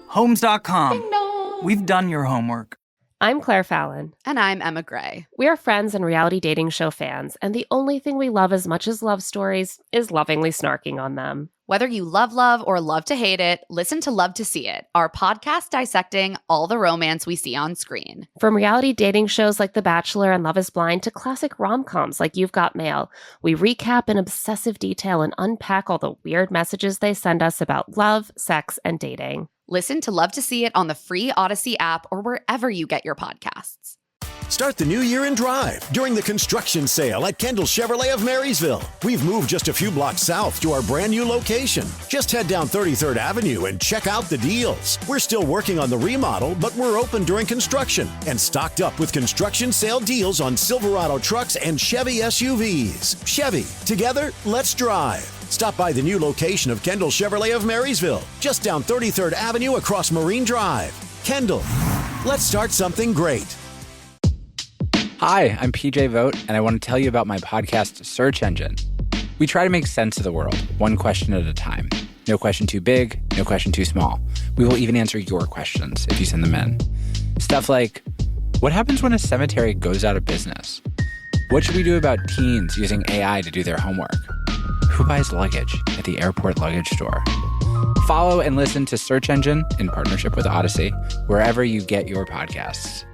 Homes.com. We've done your homework. I'm Claire Fallon. And I'm Emma Gray. We are friends and reality dating show fans, and the only thing we love as much as love stories is lovingly snarking on them. Whether you love or love to hate it, listen to Love to See It, our podcast dissecting all the romance we see on screen. From reality dating shows like The Bachelor and Love is Blind to classic rom-coms like You've Got Mail, we recap in obsessive detail and unpack all the weird messages they send us about love, sex, and dating. Listen to Love to See It on the free Odyssey app or wherever you get your podcasts. Start the new year in drive during the construction sale at Kendall Chevrolet of Marysville. We've moved just a few blocks south to our brand new location. Just head down 33rd Avenue and check out the deals. We're still working on the remodel, but we're open during construction and stocked up with construction sale deals on Silverado trucks and Chevy SUVs. Chevy, together, let's drive. Stop by the new location of Kendall Chevrolet of Marysville, just down 33rd Avenue across Marine Drive. Kendall, let's start something great. Hi, I'm PJ Vogt, and I want to tell you about my podcast, Search Engine. We try to make sense of the world, one question at a time. No question too big, no question too small. We will even answer your questions if you send them in. Stuff like, what happens when a cemetery goes out of business? What should we do about teens using AI to do their homework? Who buys luggage at the airport luggage store? Follow and listen to Search Engine in partnership with Odyssey, wherever you get your podcasts.